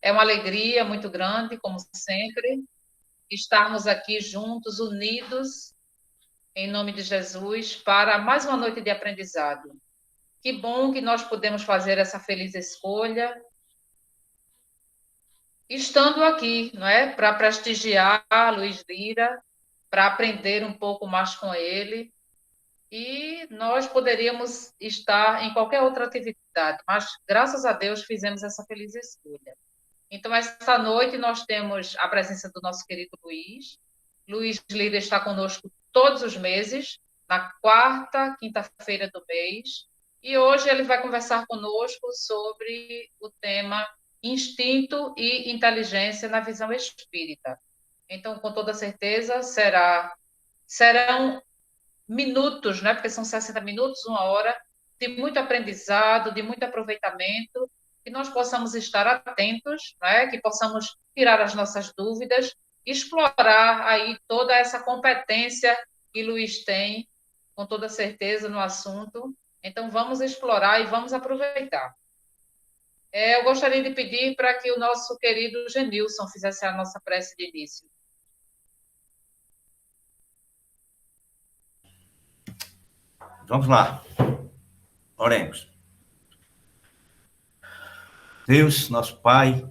É uma alegria muito grande, como sempre, estarmos aqui juntos, unidos, em nome de Jesus, para mais uma noite de aprendizado. Que bom que nós podemos fazer essa feliz escolha, estando aqui, não é? Para prestigiar Luiz Lira, para aprender um pouco mais com ele. E nós poderíamos estar em qualquer outra atividade, mas graças a Deus fizemos essa feliz escolha. Então, esta noite nós temos a presença do nosso querido Luiz. Luiz Lira está conosco todos os meses, na quarta, quinta-feira do mês. E hoje ele vai conversar conosco sobre o tema instinto e inteligência na visão espírita. Então, com toda certeza, serão minutos, né? Porque são 60 minutos, uma hora, de muito aprendizado, de muito aproveitamento, que nós possamos estar atentos, né? Que possamos tirar as nossas dúvidas, explorar aí toda essa competência que Luiz tem, com toda certeza, no assunto. Então, vamos explorar e vamos aproveitar. Eu gostaria de pedir para que o nosso querido Genilson fizesse a nossa prece de início. Vamos lá. Oremos. Deus, nosso Pai,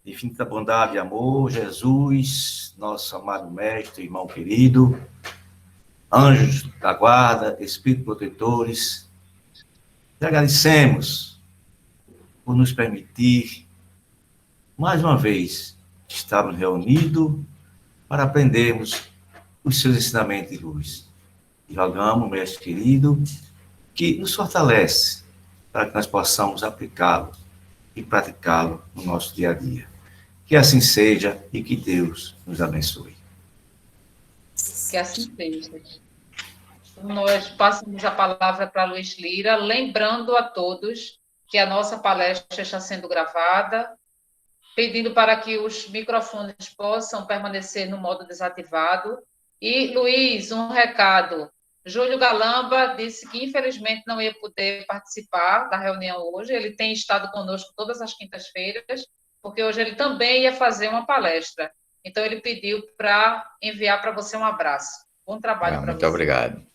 de infinita bondade e amor, Jesus, nosso amado mestre, irmão querido, anjos da guarda, espíritos protetores, te agradecemos por nos permitir, mais uma vez, estarmos reunidos para aprendermos os seus ensinamentos de luz. E rogamos, mestre querido, que nos fortalece para que nós possamos aplicá-lo e praticá-lo no nosso dia a dia. Que assim seja e que Deus nos abençoe. Que assim seja. Nós passamos a palavra para Luiz Lira, lembrando a todos que a nossa palestra está sendo gravada, pedindo para que os microfones possam permanecer no modo desativado. E, Luiz, um recado. Júlio Galamba disse que, infelizmente, não ia poder participar da reunião hoje. Ele tem estado conosco todas as quintas-feiras, porque hoje ele também ia fazer uma palestra. Então, ele pediu para enviar para você um abraço. Bom trabalho para você. Muito obrigado.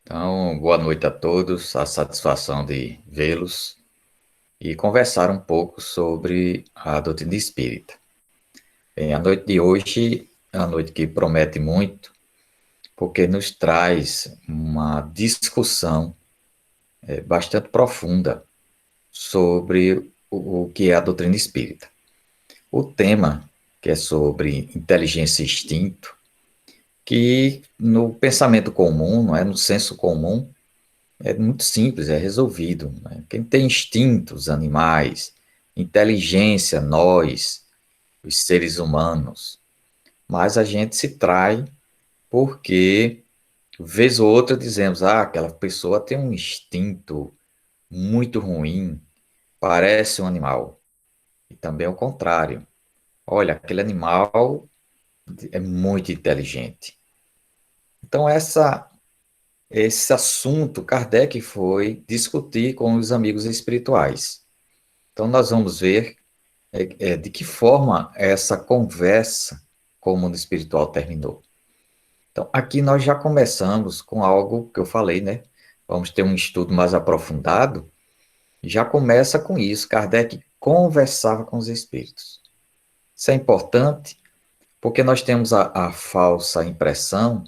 Então, boa noite a todos, a satisfação de vê-los e conversar um pouco sobre a doutrina espírita. A noite de hoje é uma noite que promete muito, porque nos traz uma discussão bastante profunda sobre o que é a doutrina espírita. O tema, que é sobre inteligência e instinto, que no pensamento comum, não é, no senso comum, é muito simples, é resolvido. Né? Quem tem instintos, animais, inteligência, nós, os seres humanos, mas a gente se trai porque, vez ou outra, dizemos, aquela pessoa tem um instinto muito ruim, parece um animal. E também o contrário. Olha, aquele animal é muito inteligente. Então, esse assunto, Kardec foi discutir com os amigos espirituais. Então, nós vamos ver de que forma essa conversa com o mundo espiritual terminou. Então, aqui nós já começamos com algo que eu falei, né? Vamos ter um estudo mais aprofundado. Já começa com isso. Kardec conversava com os espíritos. Isso é importante porque nós temos a falsa impressão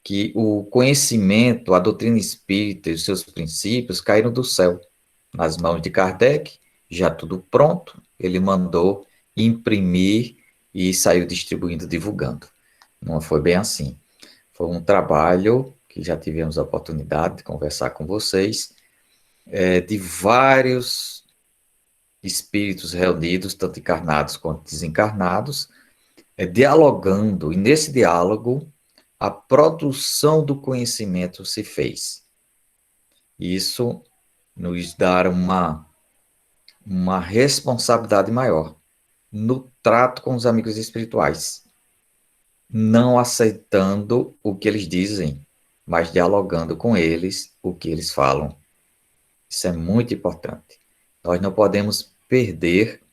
que o conhecimento, a doutrina espírita e os seus princípios caíram do céu. Nas mãos de Kardec, já tudo pronto, ele mandou imprimir e saiu distribuindo, divulgando. Não foi bem assim. Foi um trabalho que já tivemos a oportunidade de conversar com vocês, de vários espíritos reunidos, tanto encarnados quanto desencarnados, dialogando, e nesse diálogo, a produção do conhecimento se fez. Isso nos dá uma responsabilidade maior no trato com os amigos espirituais, não aceitando o que eles dizem, mas dialogando com eles o que eles falam. Isso é muito importante. Nós não podemos perder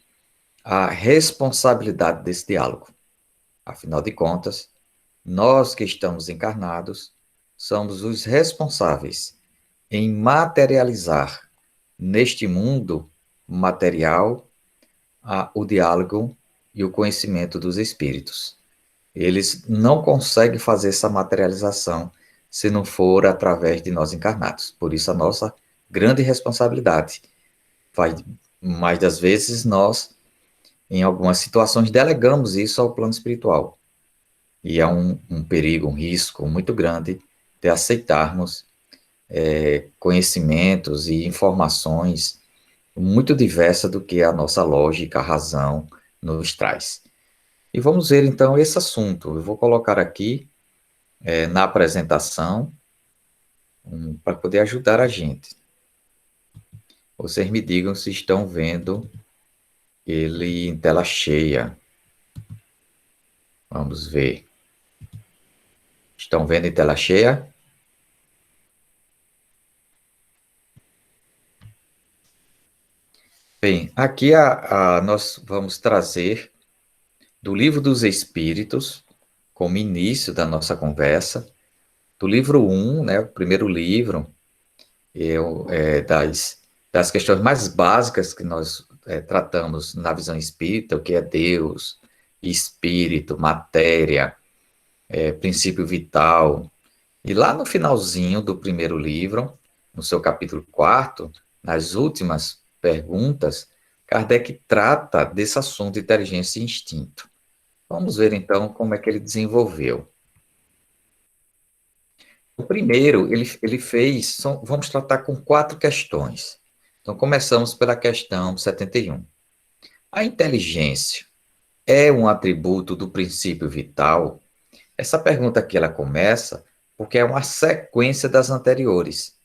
a responsabilidade desse diálogo. Afinal de contas, nós que estamos encarnados somos os responsáveis em materializar neste mundo material o diálogo e o conhecimento dos espíritos. Eles não conseguem fazer essa materialização se não for através de nós encarnados. Por isso, a nossa grande responsabilidade. Mais das vezes, nós, em algumas situações, delegamos isso ao plano espiritual. E é um perigo, um risco muito grande de aceitarmos conhecimentos e informações muito diversas do que a nossa lógica, a razão nos traz. E vamos ver, então, esse assunto. Eu vou colocar aqui na apresentação para poder ajudar a gente. Vocês me digam se estão vendo ele em tela cheia. Vamos ver. Estão vendo em tela cheia? Bem, aqui nós vamos trazer do Livro dos Espíritos, como início da nossa conversa, do livro 1, né, o primeiro livro, das questões mais básicas que nós tratamos na visão espírita, o que é Deus, espírito, matéria, princípio vital. E lá no finalzinho do primeiro livro, no seu capítulo 4, nas últimas perguntas, Kardec trata desse assunto de inteligência e instinto. Vamos ver, então, como é que ele desenvolveu. O primeiro, ele fez, vamos tratar com 4 questões. Então, começamos pela questão 71. A inteligência é um atributo do princípio vital? Essa pergunta aqui, ela começa porque é uma sequência das anteriores.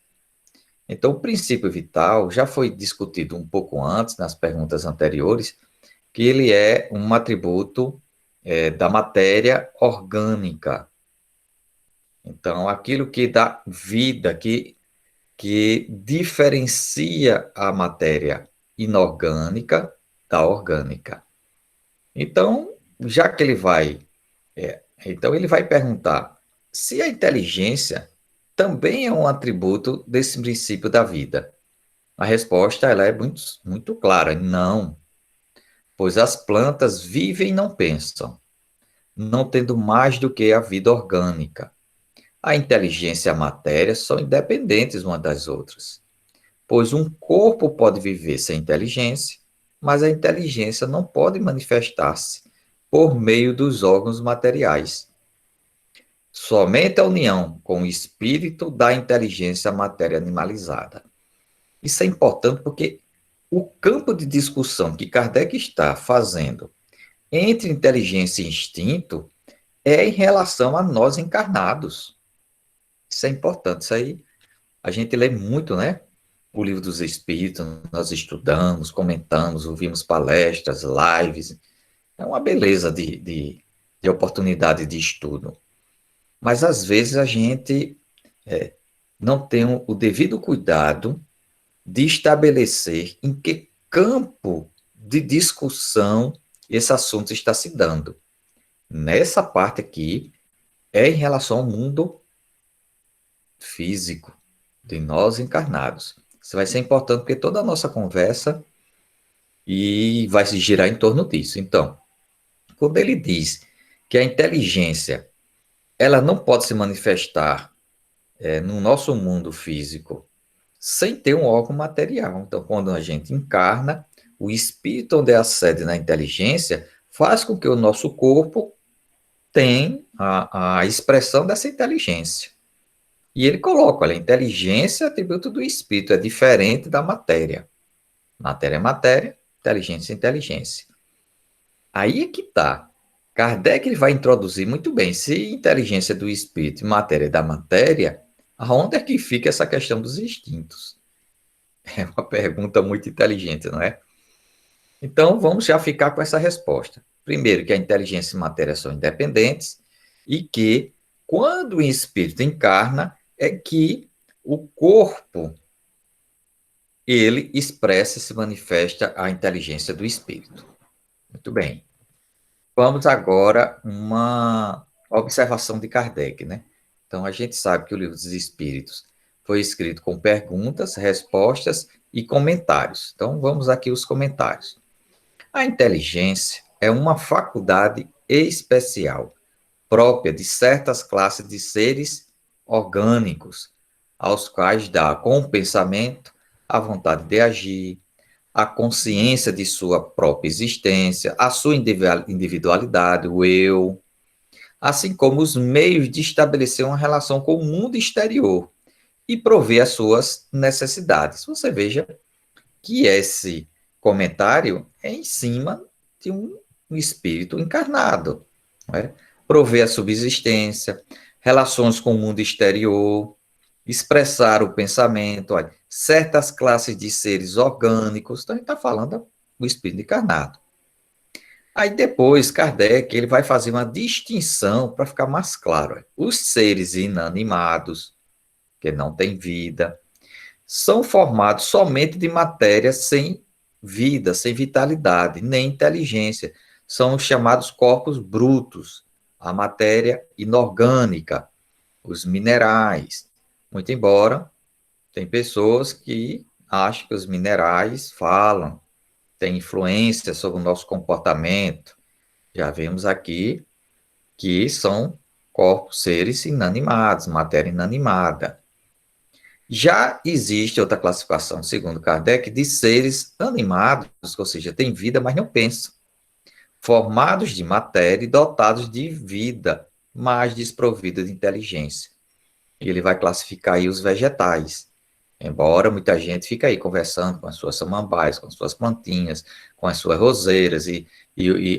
Então, o princípio vital já foi discutido um pouco antes, nas perguntas anteriores, que ele é um atributo da matéria orgânica. Então, aquilo que dá vida, que diferencia a matéria inorgânica da orgânica. Então, já que ele vai perguntar se a inteligência também é um atributo desse princípio da vida. A resposta ela é muito, muito clara, não. Pois as plantas vivem e não pensam, não tendo mais do que a vida orgânica. A inteligência e a matéria são independentes uma das outras, pois um corpo pode viver sem inteligência, mas a inteligência não pode manifestar-se por meio dos órgãos materiais. Somente a união com o espírito dá inteligência à matéria animalizada. Isso é importante porque o campo de discussão que Kardec está fazendo entre inteligência e instinto é em relação a nós encarnados. Isso é importante, isso aí a gente lê muito, né? O Livro dos Espíritos, nós estudamos, comentamos, ouvimos palestras, lives. É uma beleza de oportunidade de estudo. Mas, às vezes, a gente não tem o devido cuidado de estabelecer em que campo de discussão esse assunto está se dando. Nessa parte aqui, é em relação ao mundo físico, de nós encarnados. Isso vai ser importante porque toda a nossa conversa vai se girar em torno disso. Então, quando ele diz que a inteligência ela não pode se manifestar no nosso mundo físico sem ter um órgão material. Então, quando a gente encarna, o espírito onde é a sede na inteligência faz com que o nosso corpo tenha a expressão dessa inteligência. E ele coloca, olha, inteligência é atributo do espírito, é diferente da matéria. Matéria é matéria, inteligência é inteligência. Aí é que está. Kardec ele vai introduzir muito bem, se inteligência é do espírito e matéria é da matéria, aonde é que fica essa questão dos instintos? É uma pergunta muito inteligente, não é? Então, vamos já ficar com essa resposta. Primeiro, que a inteligência e a matéria são independentes e que, quando o espírito encarna, é que o corpo, ele expressa e se manifesta a inteligência do espírito. Muito bem. Vamos agora uma observação de Kardec, né? Então, a gente sabe que o Livro dos Espíritos foi escrito com perguntas, respostas e comentários. Então, vamos aqui os comentários. A inteligência é uma faculdade especial, própria de certas classes de seres orgânicos, aos quais dá com o pensamento a vontade de agir, a consciência de sua própria existência, a sua individualidade, o eu, assim como os meios de estabelecer uma relação com o mundo exterior e prover as suas necessidades. Você veja que esse comentário é em cima de um espírito encarnado, não é? Prover a subsistência, relações com o mundo exterior, expressar o pensamento, olha, certas classes de seres orgânicos, então a gente está falando do espírito encarnado. Aí depois, Kardec, ele vai fazer uma distinção para ficar mais claro. Olha, os seres inanimados, que não têm vida, são formados somente de matéria sem vida, sem vitalidade, nem inteligência. São os chamados corpos brutos, a matéria inorgânica, os minerais. Muito embora tem pessoas que acham que os minerais falam, têm influência sobre o nosso comportamento. Já vimos aqui que são corpos, seres inanimados, matéria inanimada. Já existe outra classificação, segundo Kardec, de seres animados, ou seja, têm vida, mas não pensam, formados de matéria e dotados de vida, mas desprovidos de inteligência. E ele vai classificar aí os vegetais. Embora muita gente fique aí conversando com as suas samambaias, com as suas plantinhas, com as suas roseiras, e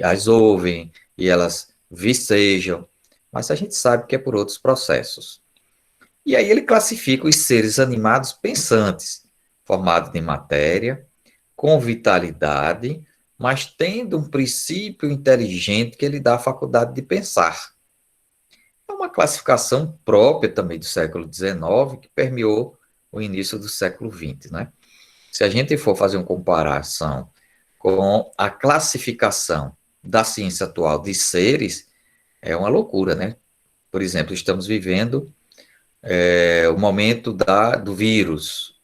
as ouvem, e elas vicejam, mas a gente sabe que é por outros processos. E aí ele classifica os seres animados pensantes, formados de matéria, com vitalidade, mas tendo um princípio inteligente que lhe dá a faculdade de pensar. É uma classificação própria também do século XIX, que permeou o início do século XX, né? Se a gente for fazer uma comparação com a classificação da ciência atual de seres, é uma loucura, né? Por exemplo, estamos vivendo o momento do vírus.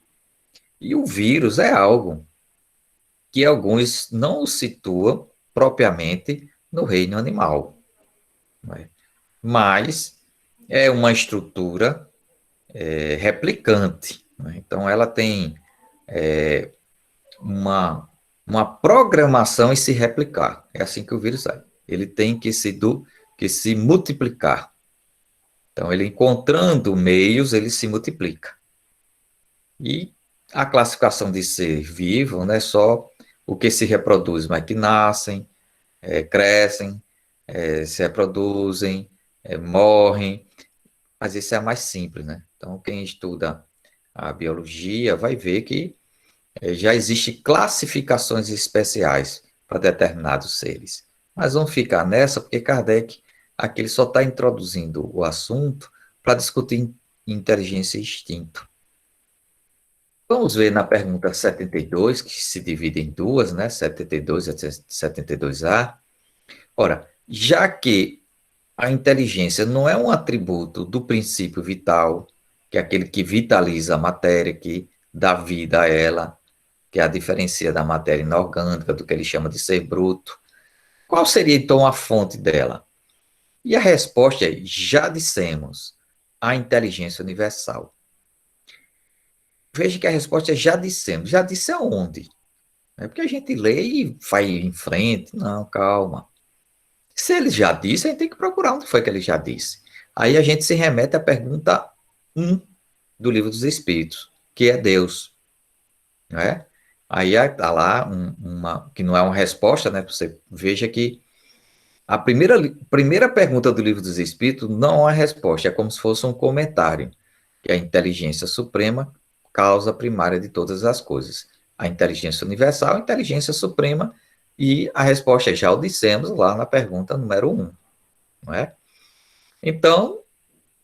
E o vírus é algo que alguns não o situam propriamente no reino animal, né? Mas é uma estrutura replicante, né? Então, ela tem uma programação em se replicar. É assim que o vírus é. Ele tem que se multiplicar. Então, ele encontrando meios, ele se multiplica. E a classificação de ser vivo não é só o que se reproduz, mas que nascem, crescem, se reproduzem, morrem, mas isso é mais simples, né? Então, quem estuda a biologia vai ver que já existem classificações especiais para determinados seres. Mas vamos ficar nessa, porque Kardec aqui ele só está introduzindo o assunto para discutir inteligência e instinto. Vamos ver na pergunta 72, que se divide em duas, né? 72 e 72A. Ora, já que a inteligência não é um atributo do princípio vital, que é aquele que vitaliza a matéria, que dá vida a ela, que é a diferencia da matéria inorgânica, do que ele chama de ser bruto, qual seria então a fonte dela? E a resposta é: já dissemos, a inteligência universal. Veja que a resposta é já dissemos. Já disse aonde? É porque a gente lê e vai em frente. Não, calma. Se ele já disse, a gente tem que procurar onde foi que ele já disse. Aí a gente se remete à pergunta 1 do Livro dos Espíritos, que é Deus. Né? Aí está lá que não é uma resposta, né? Você veja que a primeira pergunta do Livro dos Espíritos não é uma resposta, é como se fosse um comentário, que é a inteligência suprema, causa primária de todas as coisas. A inteligência universal, a inteligência suprema, e a resposta já o dissemos lá na pergunta número 1, não é? Então,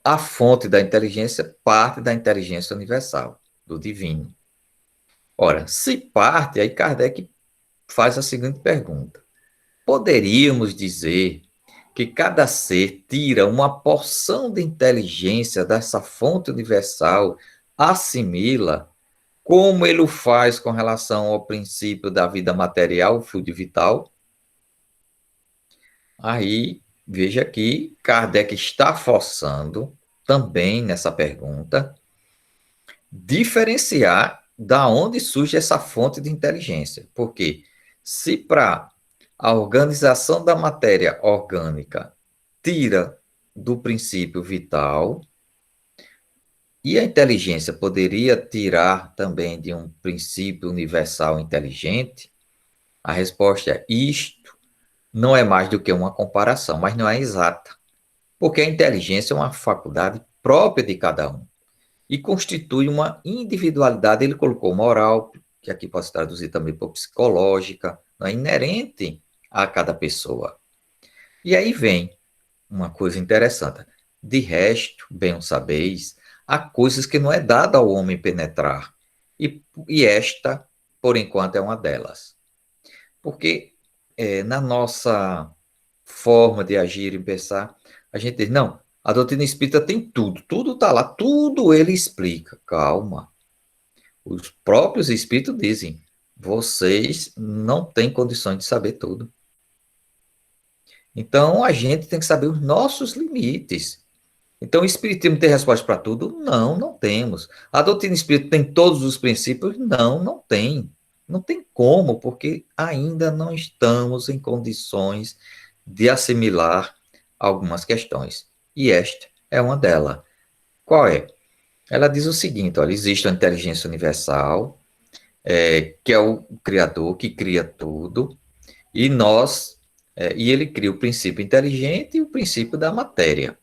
a fonte da inteligência parte da inteligência universal, do divino. Ora, se parte, aí Kardec faz a seguinte pergunta: poderíamos dizer que cada ser tira uma porção de inteligência dessa fonte universal, assimila, como ele o faz com relação ao princípio da vida material, o fluido vital? Aí, veja que Kardec está forçando, também nessa pergunta, diferenciar da onde surge essa fonte de inteligência. Porque se para a organização da matéria orgânica tira do princípio vital, e a inteligência poderia tirar também de um princípio universal inteligente, a resposta é: isto não é mais do que uma comparação, mas não é exata. Porque a inteligência é uma faculdade própria de cada um e constitui uma individualidade. Ele colocou moral, que aqui pode se traduzir também por psicológica, não é inerente a cada pessoa. E aí vem uma coisa interessante. De resto, bem o sabeis, há coisas que não é dado ao homem penetrar. E esta, por enquanto, é uma delas. Porque na nossa forma de agir e pensar, a gente diz, não, a doutrina espírita tem tudo, tudo está lá, tudo ele explica. Calma. Os próprios espíritos dizem, vocês não têm condições de saber tudo. Então, a gente tem que saber os nossos limites. Então, o espiritismo tem resposta para tudo? Não, não temos. A doutrina espírita tem todos os princípios? Não, não tem. Não tem como, porque ainda não estamos em condições de assimilar algumas questões. E esta é uma delas. Qual é? Ela diz o seguinte, olha, existe uma inteligência universal, que é o Criador, que cria tudo, e nós, e ele cria o princípio inteligente e o princípio da matéria.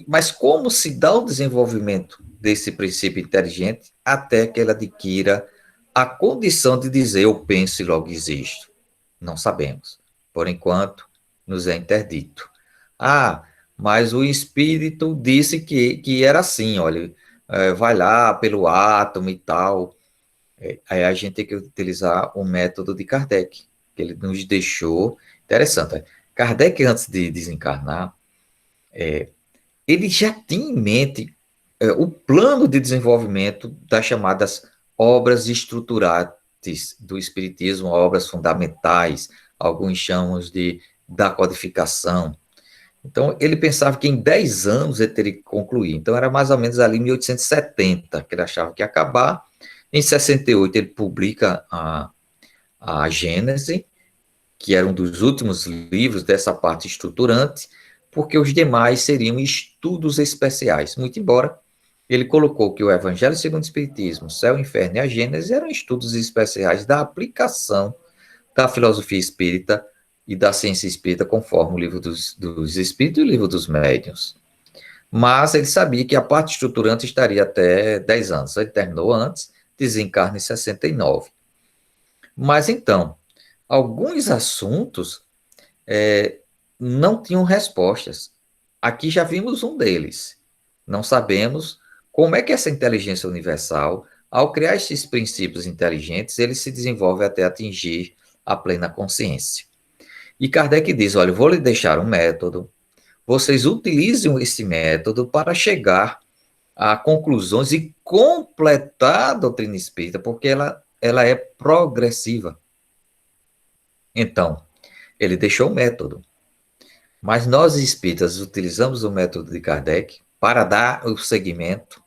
Mas como se dá o desenvolvimento desse princípio inteligente até que ele adquira a condição de dizer eu penso e logo existo? Não sabemos. Por enquanto, nos é interdito. Mas o espírito disse que era assim, olha, vai lá pelo átomo e tal. Aí a gente tem que utilizar o método de Kardec, que ele nos deixou interessante. Kardec, antes de desencarnar, ele já tinha em mente o plano de desenvolvimento das chamadas obras estruturantes do Espiritismo, obras fundamentais, alguns chamam da codificação. Então, ele pensava que em 10 anos ele teria que concluir. Então, era mais ou menos ali em 1870, que ele achava que ia acabar. Em 68, ele publica a Gênese, que era um dos últimos livros dessa parte estruturante, porque os demais seriam estudos especiais. Muito embora ele colocou que o Evangelho segundo o Espiritismo, o Céu, o Inferno e a Gênese eram estudos especiais da aplicação da filosofia espírita e da ciência espírita, conforme o livro dos Espíritos e o livro dos Médiuns. Mas ele sabia que a parte estruturante estaria até 10 anos. Ele terminou antes, desencarna em 69. Mas então, alguns assuntos não tinham respostas. Aqui já vimos um deles. Não sabemos como é que essa inteligência universal, ao criar esses princípios inteligentes, ele se desenvolve até atingir a plena consciência. E Kardec diz, olha, vou lhe deixar um método, vocês utilizem esse método para chegar a conclusões e completar a doutrina espírita, porque ela é progressiva. Então, ele deixou o método. Mas nós espíritas utilizamos o método de Kardec para dar o seguimento.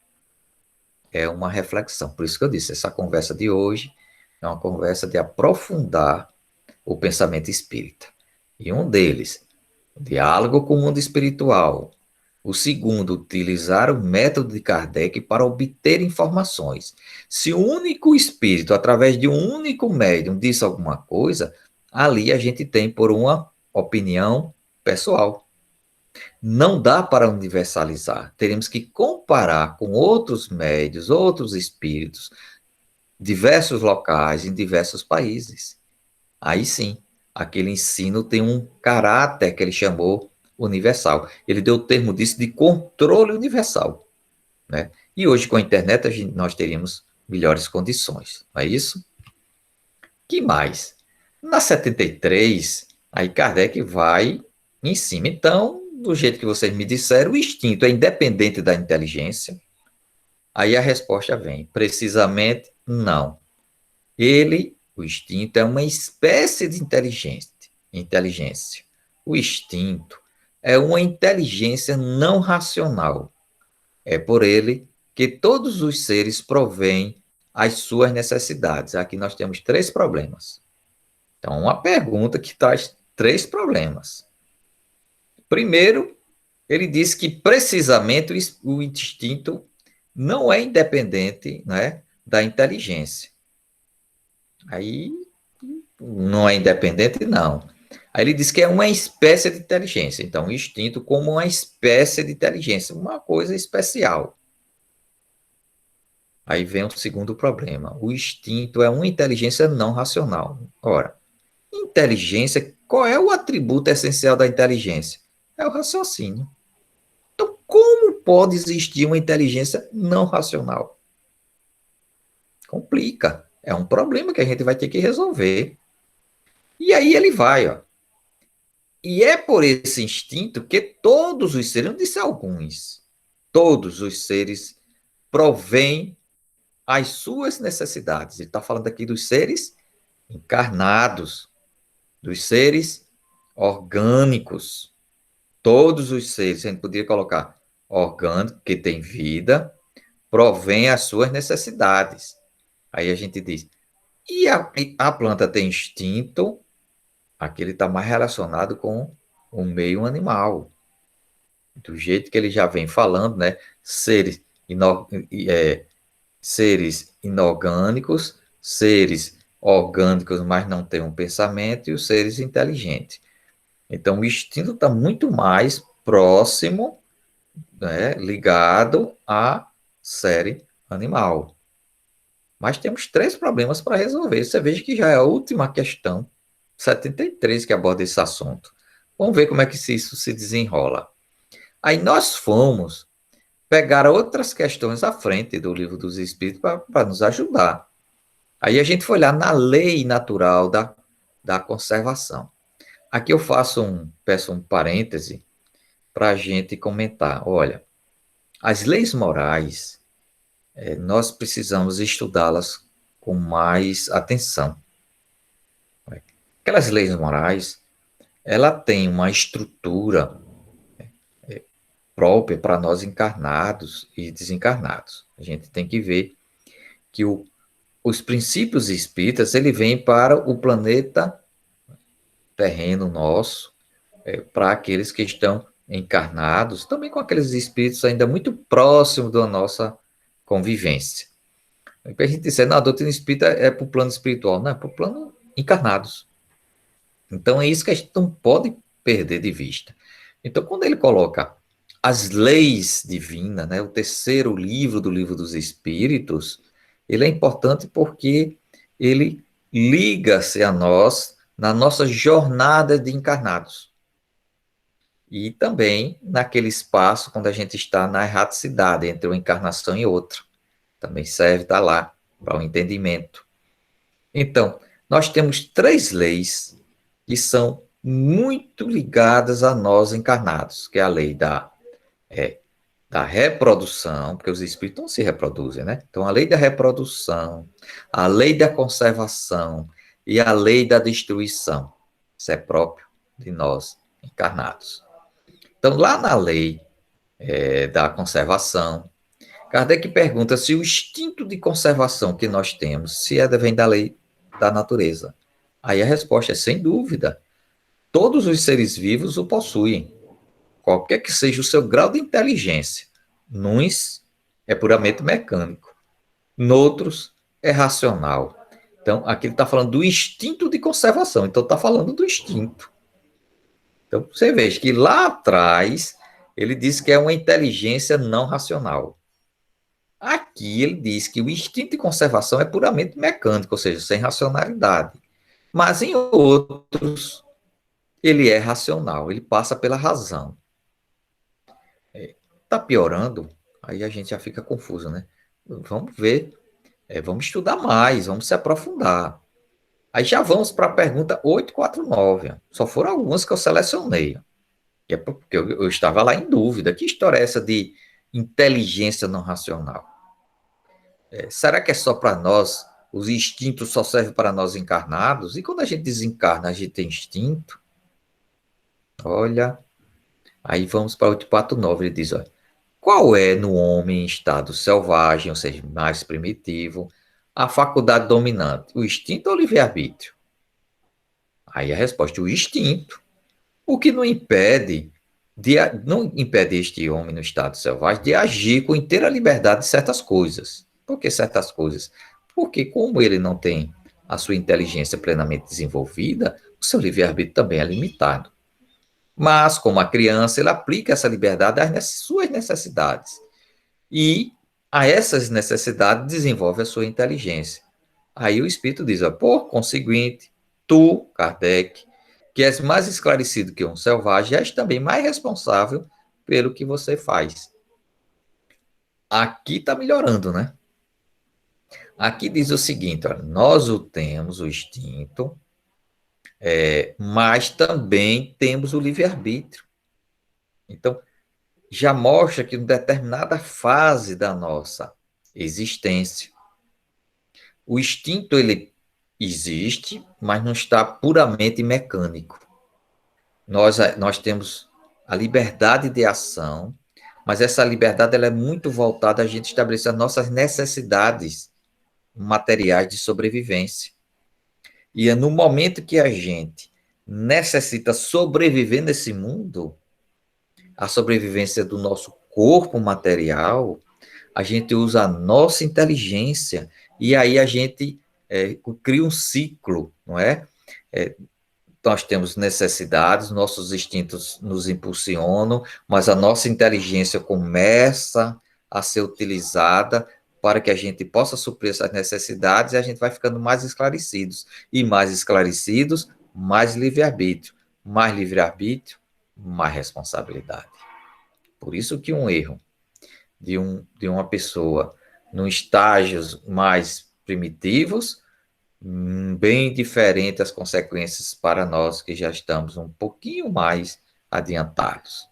É uma reflexão. Por isso que eu disse, essa conversa de hoje é uma conversa de aprofundar o pensamento espírita. E um deles, o diálogo com o mundo espiritual. O segundo, utilizar o método de Kardec para obter informações. Se o único espírito, através de um único médium, disse alguma coisa, ali a gente tem por uma opinião pessoal. Não dá para universalizar. Teremos que comparar com outros médiuns, outros espíritos, diversos locais, em diversos países. Aí sim, aquele ensino tem um caráter que ele chamou universal. Ele deu o termo disso de controle universal, né? E hoje, com a internet, nós teríamos melhores condições, não é isso? Que mais? Na 73, aí Kardec vai em cima. Então, do jeito que vocês me disseram, o instinto é independente da inteligência. Aí a resposta vem, precisamente, não. O instinto, é uma espécie de inteligência. O instinto é uma inteligência não racional. É por ele que todos os seres provêm as suas necessidades. Aqui nós temos 3 problemas. Então, uma pergunta que traz 3 problemas. Primeiro, ele diz que precisamente o instinto não é independente, né, da inteligência. Aí, não é independente, não. Aí ele diz que é uma espécie de inteligência. Então, o instinto como uma espécie de inteligência, uma coisa especial. Aí vem o segundo problema. O instinto é uma inteligência não racional. Ora, inteligência, qual é o atributo essencial da inteligência? É o raciocínio. Então, como pode existir uma inteligência não racional? Complica. É um problema que a gente vai ter que resolver. E aí ele vai, ó. E é por esse instinto que todos os seres, não disse alguns, todos os seres provêm as suas necessidades. Ele está falando aqui dos seres encarnados, dos seres orgânicos. Todos os seres, a gente poderia colocar orgânico, que tem vida, provém as suas necessidades. Aí a gente diz, e a planta tem instinto? Aqui ele está mais relacionado com o meio animal. Do jeito que ele já vem falando, né? Seres inorgânicos, seres orgânicos, mas não têm um pensamento, e os seres inteligentes. Então, o instinto está muito mais próximo, né, ligado à série animal. Mas temos 3 problemas para resolver. Você veja que já é a última questão, 73, que aborda esse assunto. Vamos ver como é que isso se desenrola. Aí nós fomos pegar outras questões à frente do Livro dos Espíritos para nos ajudar. Aí a gente foi lá na lei natural da conservação. Aqui eu peço um parêntese para a gente comentar. Olha, as leis morais, nós precisamos estudá-las com mais atenção. Aquelas leis morais, ela tem uma estrutura própria para nós encarnados e desencarnados. A gente tem que ver que os princípios espíritas, ele vem para o planeta terreno nosso, para aqueles que estão encarnados, também com aqueles espíritos ainda muito próximos da nossa convivência. A gente disser, não, a doutrina espírita é para o plano espiritual, não, é para o plano encarnados. Então é isso que a gente não pode perder de vista. Então, quando ele coloca as leis divinas, né, o terceiro livro do Livro dos Espíritos, ele é importante porque ele liga-se a nós na nossa jornada de encarnados. E também naquele espaço quando a gente está na erraticidade entre uma encarnação e outra. Também serve, está lá, para o entendimento. Então, nós temos 3 leis que são muito ligadas a nós encarnados, que é a lei da reprodução, porque os espíritos não se reproduzem, né? Então, a lei da reprodução, a lei da conservação e a lei da destruição. Isso é próprio de nós encarnados. Então, lá na lei da conservação, Kardec pergunta se o instinto de conservação que nós temos, se vem da lei da natureza. Aí a resposta é sem dúvida. Todos os seres vivos o possuem, qualquer que seja o seu grau de inteligência. Nuns é puramente mecânico, noutros é racional. Então, aqui ele está falando do instinto de conservação, então está falando do instinto. Então, você veja que lá atrás, ele diz que é uma inteligência não racional. Aqui ele diz que o instinto de conservação é puramente mecânico, ou seja, sem racionalidade. Mas em outros, ele é racional, ele passa pela razão. Está piorando, aí a gente já fica confuso, né? Vamos ver, vamos estudar mais, vamos se aprofundar. Aí já vamos para a pergunta 849. Só foram algumas que eu selecionei. Que é porque eu estava lá em dúvida. Que história é essa de inteligência não racional? Será que é só para nós? Os instintos só servem para nós encarnados? E quando a gente desencarna, a gente tem instinto? Olha, aí vamos para o 849. Ele diz, olha, qual é no homem em estado selvagem, ou seja, mais primitivo, a faculdade dominante? O instinto ou o livre-arbítrio? Aí a resposta, o instinto. O que não impede este homem no estado selvagem de agir com inteira liberdade de certas coisas. Por que certas coisas? Porque como ele não tem a sua inteligência plenamente desenvolvida, o seu livre-arbítrio também é limitado. Mas, como a criança, ele aplica essa liberdade às suas necessidades. E a essas necessidades desenvolve a sua inteligência. Aí o Espírito diz, ó, por conseguinte, tu, Kardec, que és mais esclarecido que um selvagem, és também mais responsável pelo que você faz. Aqui está melhorando, né? Aqui diz o seguinte, ó, nós o temos, o instinto, mas também temos o livre-arbítrio. Então, já mostra que em determinada fase da nossa existência, o instinto, ele existe, mas não está puramente mecânico. Nós temos a liberdade de ação, mas essa liberdade ela é muito voltada a gente estabelecer as nossas necessidades materiais de sobrevivência. E é no momento que a gente necessita sobreviver nesse mundo, a sobrevivência do nosso corpo material, a gente usa a nossa inteligência e aí a gente cria um ciclo, não é? Nós temos necessidades, nossos instintos nos impulsionam, mas a nossa inteligência começa a ser utilizada para que a gente possa suprir essas necessidades e a gente vai ficando mais esclarecidos. E mais esclarecidos, mais livre-arbítrio. Mais livre-arbítrio, mais responsabilidade. Por isso que um erro de uma pessoa em estágios mais primitivos, bem diferente as consequências para nós que já estamos um pouquinho mais adiantados.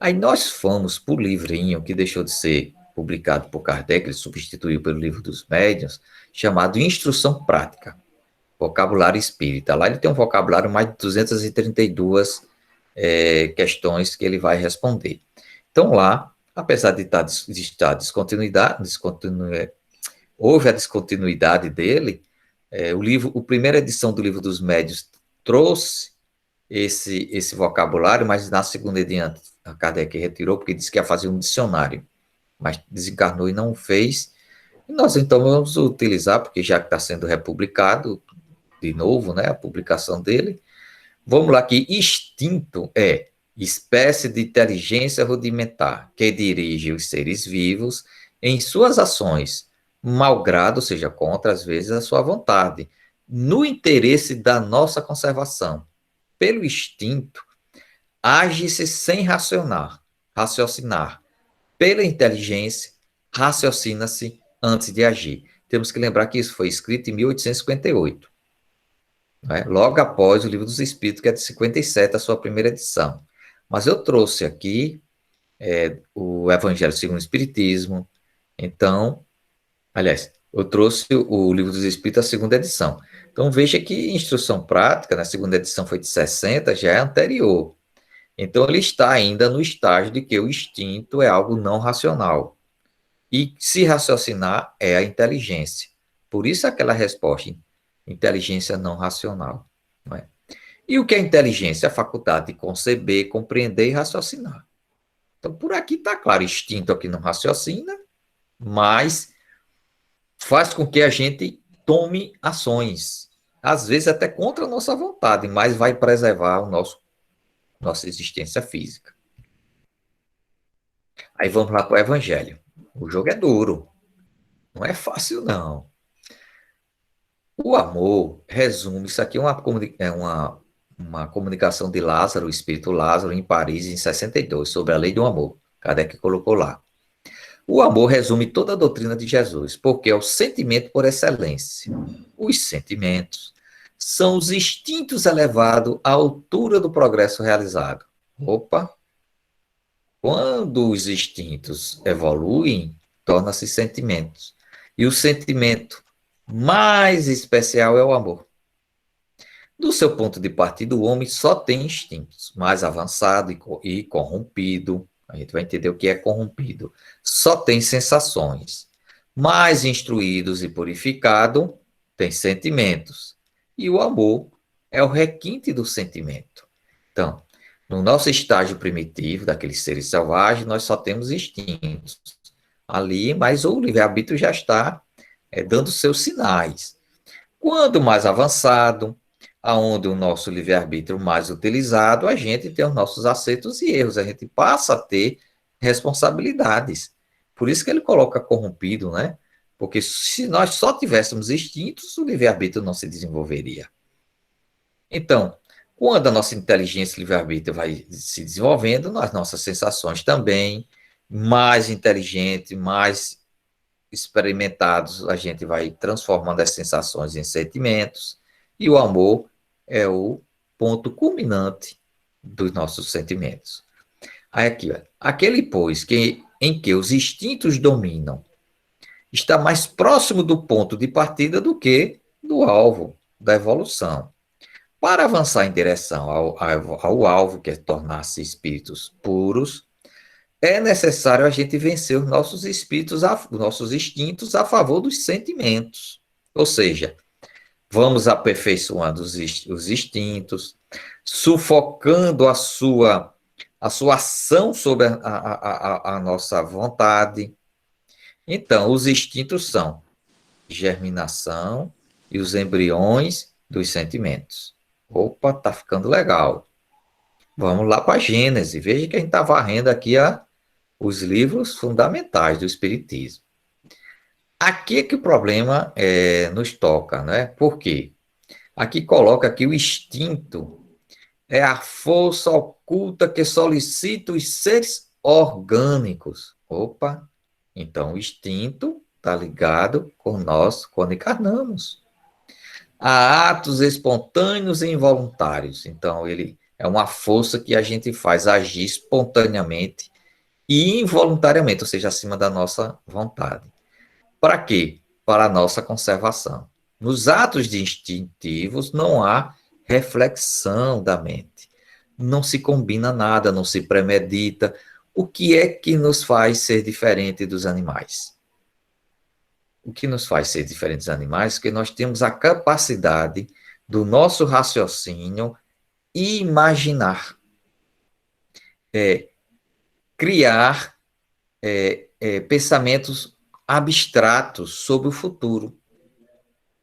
Aí nós fomos para o livrinho que deixou de ser publicado por Kardec, ele substituiu pelo Livro dos Médiuns, chamado Instrução Prática, Vocabulário Espírita. Lá ele tem um vocabulário mais de 232 questões que ele vai responder. Então lá, apesar de estar houve a descontinuidade dele, a primeira edição do Livro dos Médiuns trouxe esse vocabulário, mas na segunda ediante a Kardec retirou, porque disse que ia fazer um dicionário, mas desencarnou e não fez. E nós então vamos utilizar, porque já que está sendo republicado de novo, né, a publicação dele, vamos lá que instinto é espécie de inteligência rudimentar que dirige os seres vivos em suas ações, malgrado, ou seja, contra, às vezes, a sua vontade, no interesse da nossa conservação. Pelo instinto, age-se sem raciocinar. Pela inteligência, raciocina-se antes de agir. Temos que lembrar que isso foi escrito em 1858, né? Logo após o Livro dos Espíritos, que é de 57, a sua primeira edição. Mas eu trouxe aqui o Evangelho segundo o Espiritismo. Então, aliás, eu trouxe o Livro dos Espíritos, a segunda edição. Então, veja que Instrução Prática, na segunda edição foi de 60, já é anterior. Então, ele está ainda no estágio de que o instinto é algo não racional. E se raciocinar é a inteligência. Por isso aquela resposta, inteligência não racional. Não é? E o que é inteligência? A faculdade de conceber, compreender e raciocinar. Então, por aqui está claro, instinto aqui não raciocina, mas faz com que a gente tome ações, às vezes até contra a nossa vontade, mas vai preservar nossa existência física. Aí vamos lá para o Evangelho. O jogo é duro, não é fácil não. O amor resume, isso aqui é uma comunicação de Lázaro, o espírito Lázaro, em Paris, em 62, sobre a lei do amor. Kardec colocou lá. O amor resume toda a doutrina de Jesus, porque é o sentimento por excelência. Os sentimentos são os instintos elevados à altura do progresso realizado. Opa! Quando os instintos evoluem, torna-se sentimentos. E o sentimento mais especial é o amor. Do seu ponto de partida, o homem só tem instintos. Mais avançado e corrompido, a gente vai entender o que é corrompido, só tem sensações. Mais instruídos e purificado, tem sentimentos. E o amor é o requinte do sentimento. Então, no nosso estágio primitivo, daqueles seres selvagens, nós só temos instintos ali, mas o livre-arbítrio já está dando seus sinais. Quando mais avançado, aonde o nosso livre-arbítrio mais utilizado, a gente tem os nossos acertos e erros, a gente passa a ter responsabilidades. Por isso que ele coloca corrompido, né? Porque se nós só tivéssemos instintos, o livre-arbítrio não se desenvolveria. Então, quando a nossa inteligência e livre-arbítrio vai se desenvolvendo, as nossas sensações também, mais inteligente, mais experimentados, a gente vai transformando as sensações em sentimentos, e o amor é o ponto culminante dos nossos sentimentos. Aí aqui, ó, aquele, pois, em que os instintos dominam, está mais próximo do ponto de partida do que do alvo da evolução. Para avançar em direção ao alvo, que é tornar-se espíritos puros, é necessário a gente vencer os nossos espíritos, os nossos instintos a favor dos sentimentos. Ou seja, vamos aperfeiçoando os instintos, sufocando a sua ação sobre a nossa vontade. Então, os instintos são germinação e os embriões dos sentimentos. Opa, tá ficando legal. Vamos lá para a Gênese. Veja que a gente está varrendo aqui os livros fundamentais do Espiritismo. Aqui é que o problema nos toca, né? Por quê? Aqui coloca que o instinto é a força oculta que solicita os seres orgânicos. Opa, então o instinto está ligado com nós quando encarnamos. Há atos espontâneos e involuntários. Então, ele é uma força que a gente faz agir espontaneamente e involuntariamente, ou seja, acima da nossa vontade. Para quê? Para a nossa conservação. Nos atos instintivos não há reflexão da mente. Não se combina nada, não se premedita. O que é que nos faz ser diferente dos animais? O que nos faz ser diferentes dos animais é que nós temos a capacidade do nosso raciocínio imaginar, criar pensamentos abstratos sobre o futuro.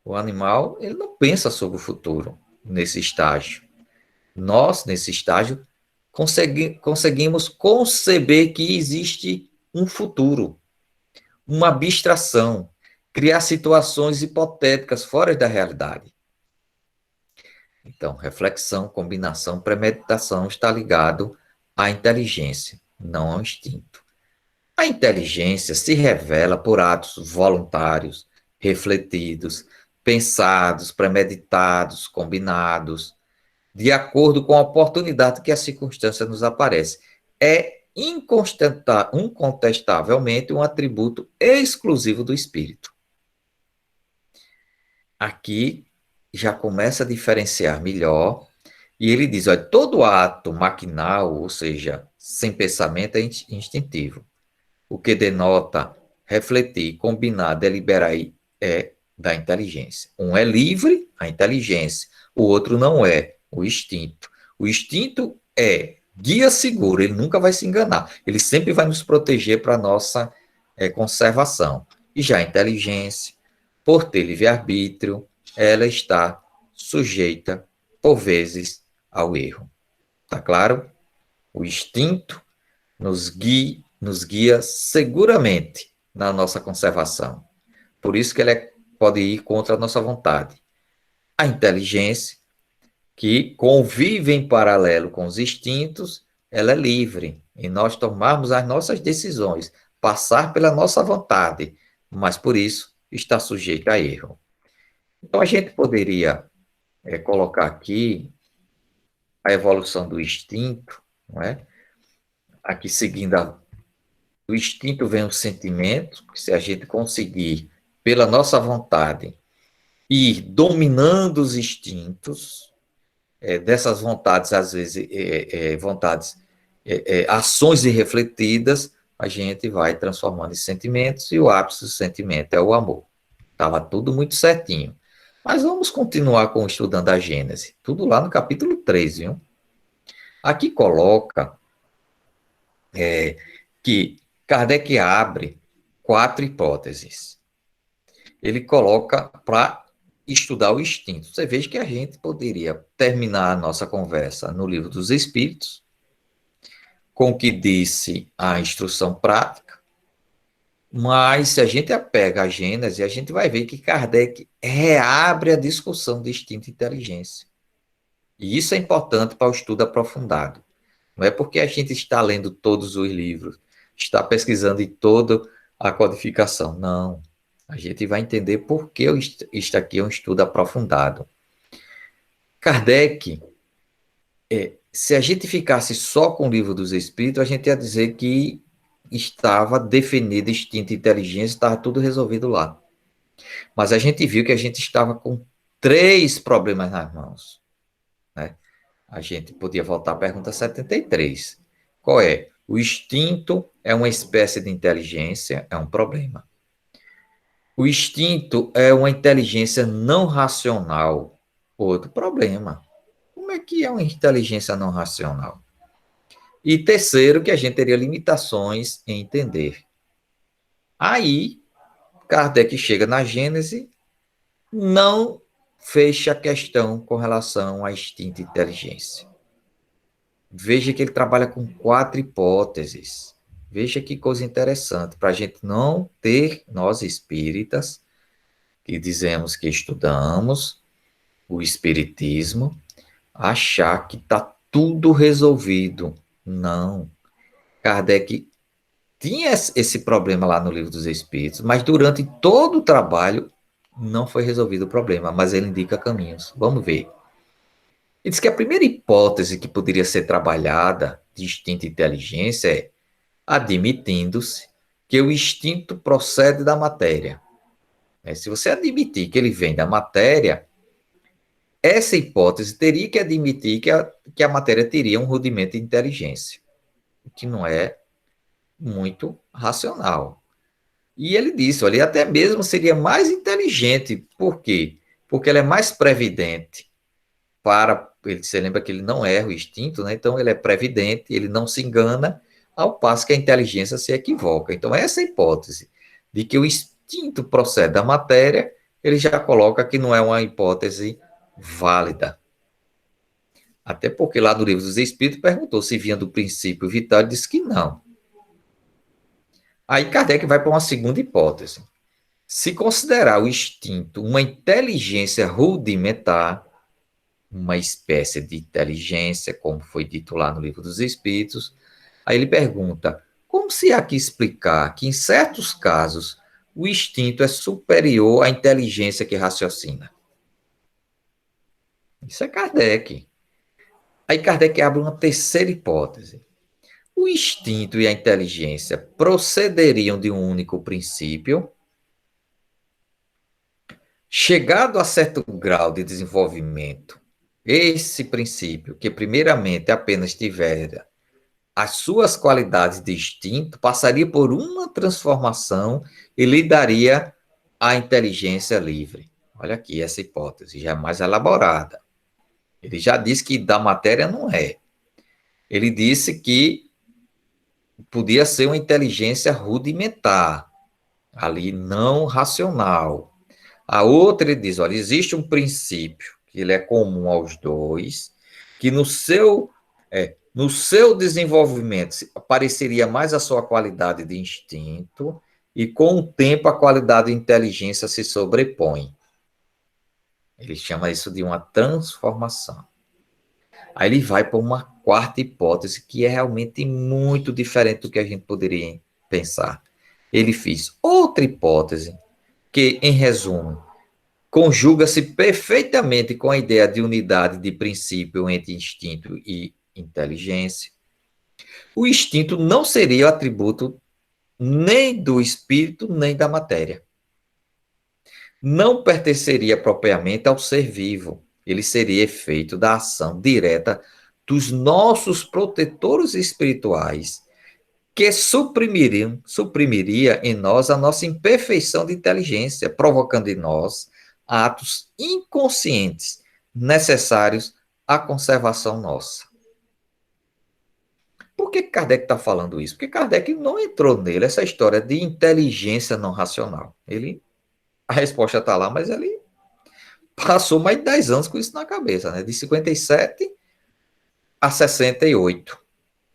O animal, ele não pensa sobre o futuro nesse estágio. Nós, nesse estágio, conseguimos conceber que existe um futuro, uma abstração, criar situações hipotéticas fora da realidade. Então, reflexão, combinação, premeditação está ligado à inteligência, não ao instinto. A inteligência se revela por atos voluntários, refletidos, pensados, premeditados, combinados, de acordo com a oportunidade que a circunstância nos aparece. É incontestavelmente um atributo exclusivo do espírito. Aqui já começa a diferenciar melhor, e ele diz, olha, todo ato maquinal, ou seja, sem pensamento, é instintivo. O que denota refletir, combinar, deliberar é da inteligência. Um é livre, a inteligência, o outro não é, o instinto. O instinto é guia seguro, ele nunca vai se enganar, ele sempre vai nos proteger para a nossa conservação. E já a inteligência, por ter livre-arbítrio, ela está sujeita, por vezes, ao erro. Tá claro? O instinto nos guia seguramente na nossa conservação. Por isso que ele pode ir contra a nossa vontade. A inteligência, que convive em paralelo com os instintos, ela é livre em nós tomarmos as nossas decisões, passar pela nossa vontade, mas por isso está sujeito a erro. Então a gente poderia colocar aqui a evolução do instinto, não é? Aqui seguindo do instinto vem o sentimento, que se a gente conseguir, pela nossa vontade, ir dominando os instintos, dessas vontades, às vezes, ações irrefletidas, a gente vai transformando em sentimentos, e o ápice do sentimento é o amor. Estava tudo muito certinho. Mas vamos continuar com estudando a Gênese. Tudo lá no capítulo 3, viu? Aqui coloca que Kardec abre 4 hipóteses. Ele coloca para estudar o instinto. Você veja que a gente poderia terminar a nossa conversa no Livro dos Espíritos, com o que disse a instrução prática, mas se a gente apega a Gênese, a gente vai ver que Kardec reabre a discussão de instinto e inteligência. E isso é importante para o estudo aprofundado. Não é porque a gente está lendo todos os livros, está pesquisando em toda a codificação. Não. A gente vai entender por que isto aqui é um estudo aprofundado. Kardec, se a gente ficasse só com o Livro dos Espíritos, a gente ia dizer que estava definido instinto e inteligência, estava tudo resolvido lá. Mas a gente viu que a gente estava com 3 problemas nas mãos, né? A gente podia voltar à pergunta 73. Qual é? O instinto é uma espécie de inteligência, é um problema. O instinto é uma inteligência não racional, outro problema. Como é que é uma inteligência não racional? E terceiro, que a gente teria limitações em entender. Aí, Kardec chega na Gênese, não fecha a questão com relação a instinto e inteligência. Veja que ele trabalha com 4 hipóteses. Veja que coisa interessante, para a gente não ter, nós espíritas, que dizemos que estudamos o espiritismo, achar que está tudo resolvido. Não. Kardec tinha esse problema lá no Livro dos Espíritos, mas durante todo o trabalho não foi resolvido o problema, mas ele indica caminhos. Vamos ver. Ele diz que a primeira hipótese que poderia ser trabalhada de instinto e inteligência é admitindo-se que o instinto procede da matéria. Se você admitir que ele vem da matéria, essa hipótese teria que admitir que a matéria teria um rudimento de inteligência, o que não é muito racional. E ele disse, olha, até mesmo seria mais inteligente. Por quê? Porque ela é mais previdente você lembra que ele não erra o instinto, né? Então ele é previdente, ele não se engana, ao passo que a inteligência se equivoca. Então essa hipótese de que o instinto procede da matéria, ele já coloca que não é uma hipótese válida. Até porque lá no Livro dos Espíritos perguntou se vinha do princípio vital, ele disse que não. Aí Kardec vai para uma segunda hipótese. Se considerar o instinto uma inteligência rudimentar, uma espécie de inteligência, como foi dito lá no Livro dos Espíritos, aí ele pergunta, como se há que explicar que, em certos casos, o instinto é superior à inteligência que raciocina? Isso é Kardec. Aí Kardec abre uma terceira hipótese. O instinto e a inteligência procederiam de um único princípio. Chegado a certo grau de desenvolvimento, esse princípio, que primeiramente apenas tivera as suas qualidades de instinto, passaria por uma transformação e lhe daria a inteligência livre. Olha aqui, essa hipótese já é mais elaborada. Ele já disse que da matéria não é. Ele disse que podia ser uma inteligência rudimentar, ali não racional. A outra, ele diz, olha, existe um princípio, que ele é comum aos dois, que no seu desenvolvimento apareceria mais a sua qualidade de instinto, e com o tempo a qualidade de inteligência se sobrepõe. Ele chama isso de uma transformação. Aí ele vai para uma quarta hipótese, que é realmente muito diferente do que a gente poderia pensar. Ele fez outra hipótese, que, em resumo, conjuga-se perfeitamente com a ideia de unidade de princípio entre instinto e inteligência. O instinto não seria o atributo nem do espírito, nem da matéria. Não pertenceria propriamente ao ser vivo. Ele seria efeito da ação direta dos nossos protetores espirituais, que suprimiria em nós a nossa imperfeição de inteligência, provocando em nós atos inconscientes necessários à conservação nossa. Por que Kardec está falando isso? Porque Kardec não entrou nele essa história de inteligência não racional. A resposta está lá, mas ele passou mais de 10 anos com isso na cabeça, né? De 57 a 68,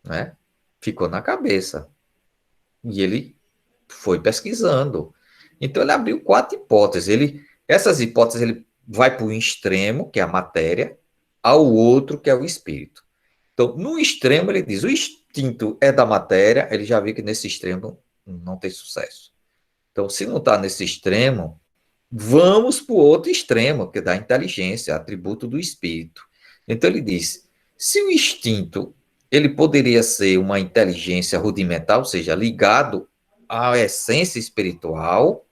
né? Ficou na cabeça. E ele foi pesquisando. Então, ele abriu 4 hipóteses. Essas hipóteses, ele vai para um extremo, que é a matéria, ao outro, que é o espírito. Então, no extremo, ele diz, o instinto é da matéria, ele já viu que nesse extremo não tem sucesso. Então, se não está nesse extremo, vamos para o outro extremo, que é da inteligência, atributo do espírito. Então, ele diz, se o instinto ele poderia ser uma inteligência rudimentar, ou seja, ligado à essência espiritual,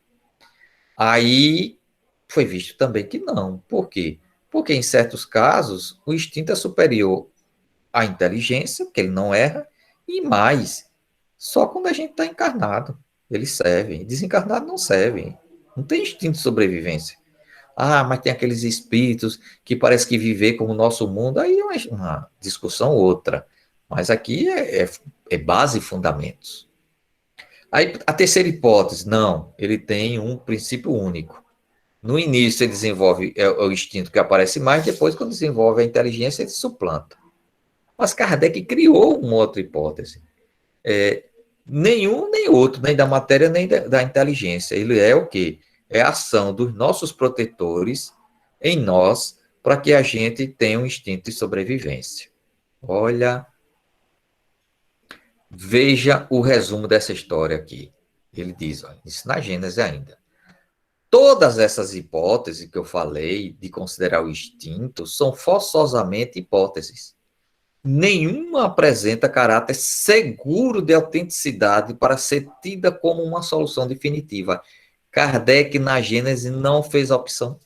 aí foi visto também que não. Por quê? Porque, em certos casos, o instinto é superior à inteligência, porque ele não erra, e mais, só quando a gente está encarnado, eles servem. Desencarnado não servem. Não tem instinto de sobrevivência. Ah, mas tem aqueles espíritos que parece que viver como o nosso mundo, aí é uma discussão outra. Mas aqui é base e fundamentos. Aí a terceira hipótese, não, ele tem um princípio único. No início ele desenvolve o instinto que aparece mais, depois quando desenvolve a inteligência ele suplanta. Mas Kardec criou uma outra hipótese. Nenhum nem outro, nem da matéria nem da inteligência. Ele é o quê? É a ação dos nossos protetores em nós para que a gente tenha um instinto de sobrevivência. Olha, veja o resumo dessa história aqui. Ele diz, olha, isso na Gênesis ainda. Todas essas hipóteses que eu falei de considerar o instinto são forçosamente hipóteses. Nenhuma apresenta caráter seguro de autenticidade para ser tida como uma solução definitiva. Kardec, na Gênese, não fez opção.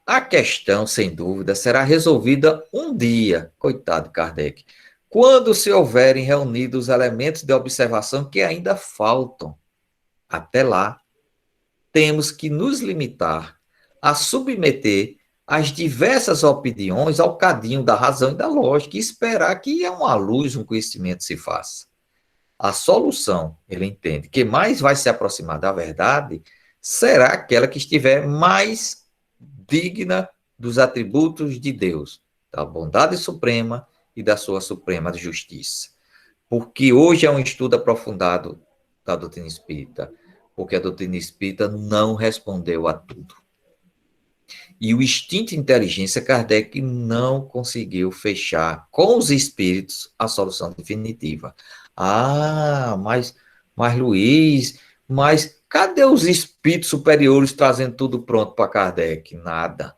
A questão, sem dúvida, será resolvida um dia, coitado de Kardec, quando se houverem reunidos os elementos de observação que ainda faltam. Até lá, temos que nos limitar a submeter as diversas opiniões ao cadinho da razão e da lógica e esperar que a uma luz um conhecimento se faça. A solução, ele entende, que mais vai se aproximar da verdade será aquela que estiver mais digna dos atributos de Deus, da bondade suprema e da sua suprema justiça. Porque hoje é um estudo aprofundado da doutrina espírita, porque a doutrina espírita não respondeu a tudo. E o instinto de inteligência, Kardec não conseguiu fechar com os espíritos a solução definitiva. Ah, mas Luiz, mas cadê os espíritos superiores trazendo tudo pronto para Kardec? Nada.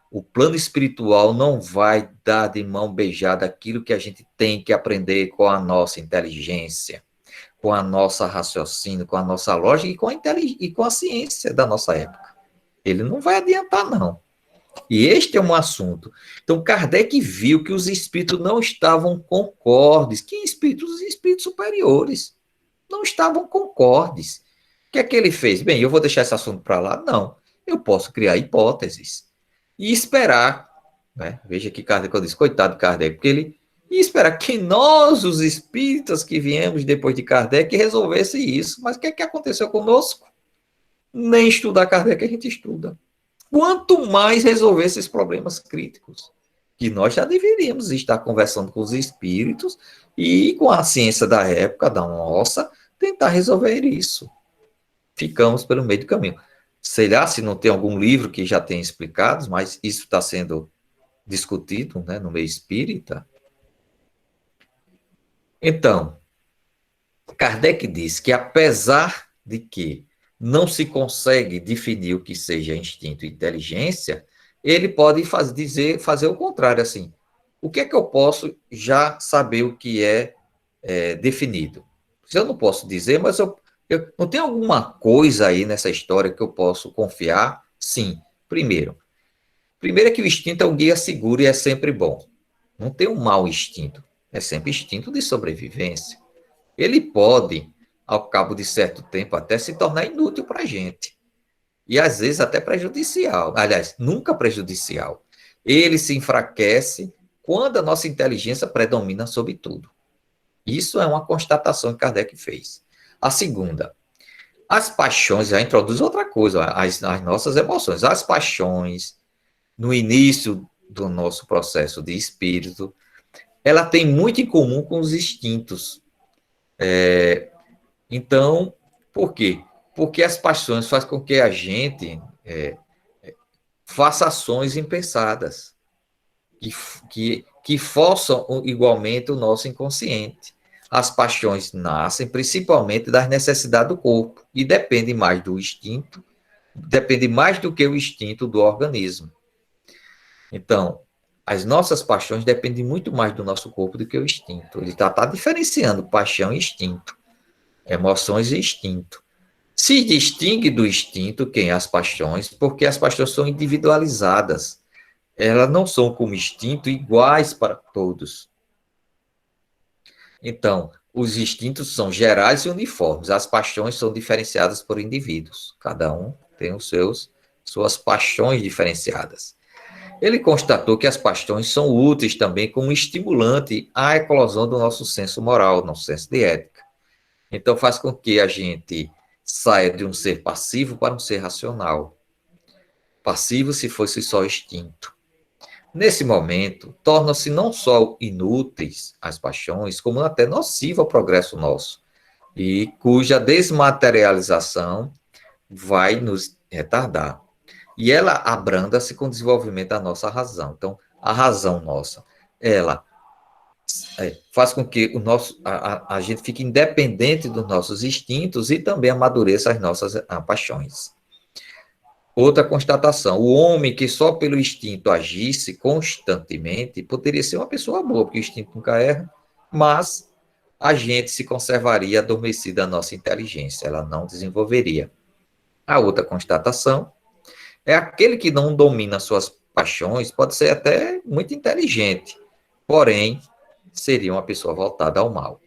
O plano espiritual não vai dar de mão beijada aquilo que a gente tem que aprender com a nossa inteligência, com a nossa raciocínio, com a nossa lógica e com a ciência da nossa época. Ele não vai adiantar, não. E este é um assunto. Então, Kardec viu que os espíritos não estavam concordes. Que espíritos? Os espíritos superiores. Não estavam concordes. O que é que ele fez? Bem, eu vou deixar esse assunto para lá? Não. Eu posso criar hipóteses. E esperar. Né? Veja que Kardec, eu disse, coitado de Kardec, porque ele ia esperar que nós, os espíritas que viemos depois de Kardec, resolvesse isso. Mas o que é que aconteceu conosco? Nem estudar Kardec a gente estuda. Quanto mais resolver esses problemas críticos, que nós já deveríamos estar conversando com os espíritos e com a ciência da época, da nossa, tentar resolver isso. Ficamos pelo meio do caminho. Sei lá se não tem algum livro que já tenha explicado, mas isso está sendo discutido, né, no meio espírita. Então, Kardec diz que apesar de que não se consegue definir o que seja instinto e inteligência, ele pode fazer o contrário, assim. O que é que eu posso já saber o que é definido? Se eu não posso dizer, mas eu não tem alguma coisa aí nessa história que eu posso confiar? Sim. Primeiro é que o instinto é um guia seguro e é sempre bom. Não tem um mau instinto. É sempre instinto de sobrevivência. Ele pode, ao cabo de certo tempo, até se tornar inútil para a gente. E às vezes até prejudicial. Aliás, nunca prejudicial. Ele se enfraquece quando a nossa inteligência predomina sobre tudo. Isso é uma constatação que Kardec fez. A segunda, as paixões, já introduz outra coisa, as nossas emoções. As paixões, no início do nosso processo de espírito, ela tem muito em comum com os instintos. Então, por quê? Porque as paixões fazem com que a gente faça ações impensadas, que forçam igualmente o nosso inconsciente. As paixões nascem principalmente das necessidades do corpo e dependem mais do instinto, depende mais do que o instinto do organismo. Então, as nossas paixões dependem muito mais do nosso corpo do que o instinto. Ele está diferenciando paixão e instinto, emoções e instinto. Se distingue do instinto quem? As paixões, porque as paixões são individualizadas. Elas não são como instinto iguais para todos. Então, os instintos são gerais e uniformes. As paixões são diferenciadas por indivíduos. Cada um tem suas paixões diferenciadas. Ele constatou que as paixões são úteis também como estimulante à eclosão do nosso senso moral, nosso senso de ética. Então, faz com que a gente saia de um ser passivo para um ser racional. Passivo se fosse só instinto. Nesse momento, tornam-se não só inúteis as paixões, como até nociva ao progresso nosso, e cuja desmaterialização vai nos retardar. E ela abranda-se com o desenvolvimento da nossa razão. Então, a razão nossa, ela faz com que a gente fique independente dos nossos instintos e também amadureça as nossas paixões. Outra constatação, o homem que só pelo instinto agisse constantemente poderia ser uma pessoa boa, porque o instinto nunca erra, mas a gente se conservaria adormecida a nossa inteligência, ela não desenvolveria. A outra constatação é aquele que não domina suas paixões, pode ser até muito inteligente, porém, seria uma pessoa voltada ao mal.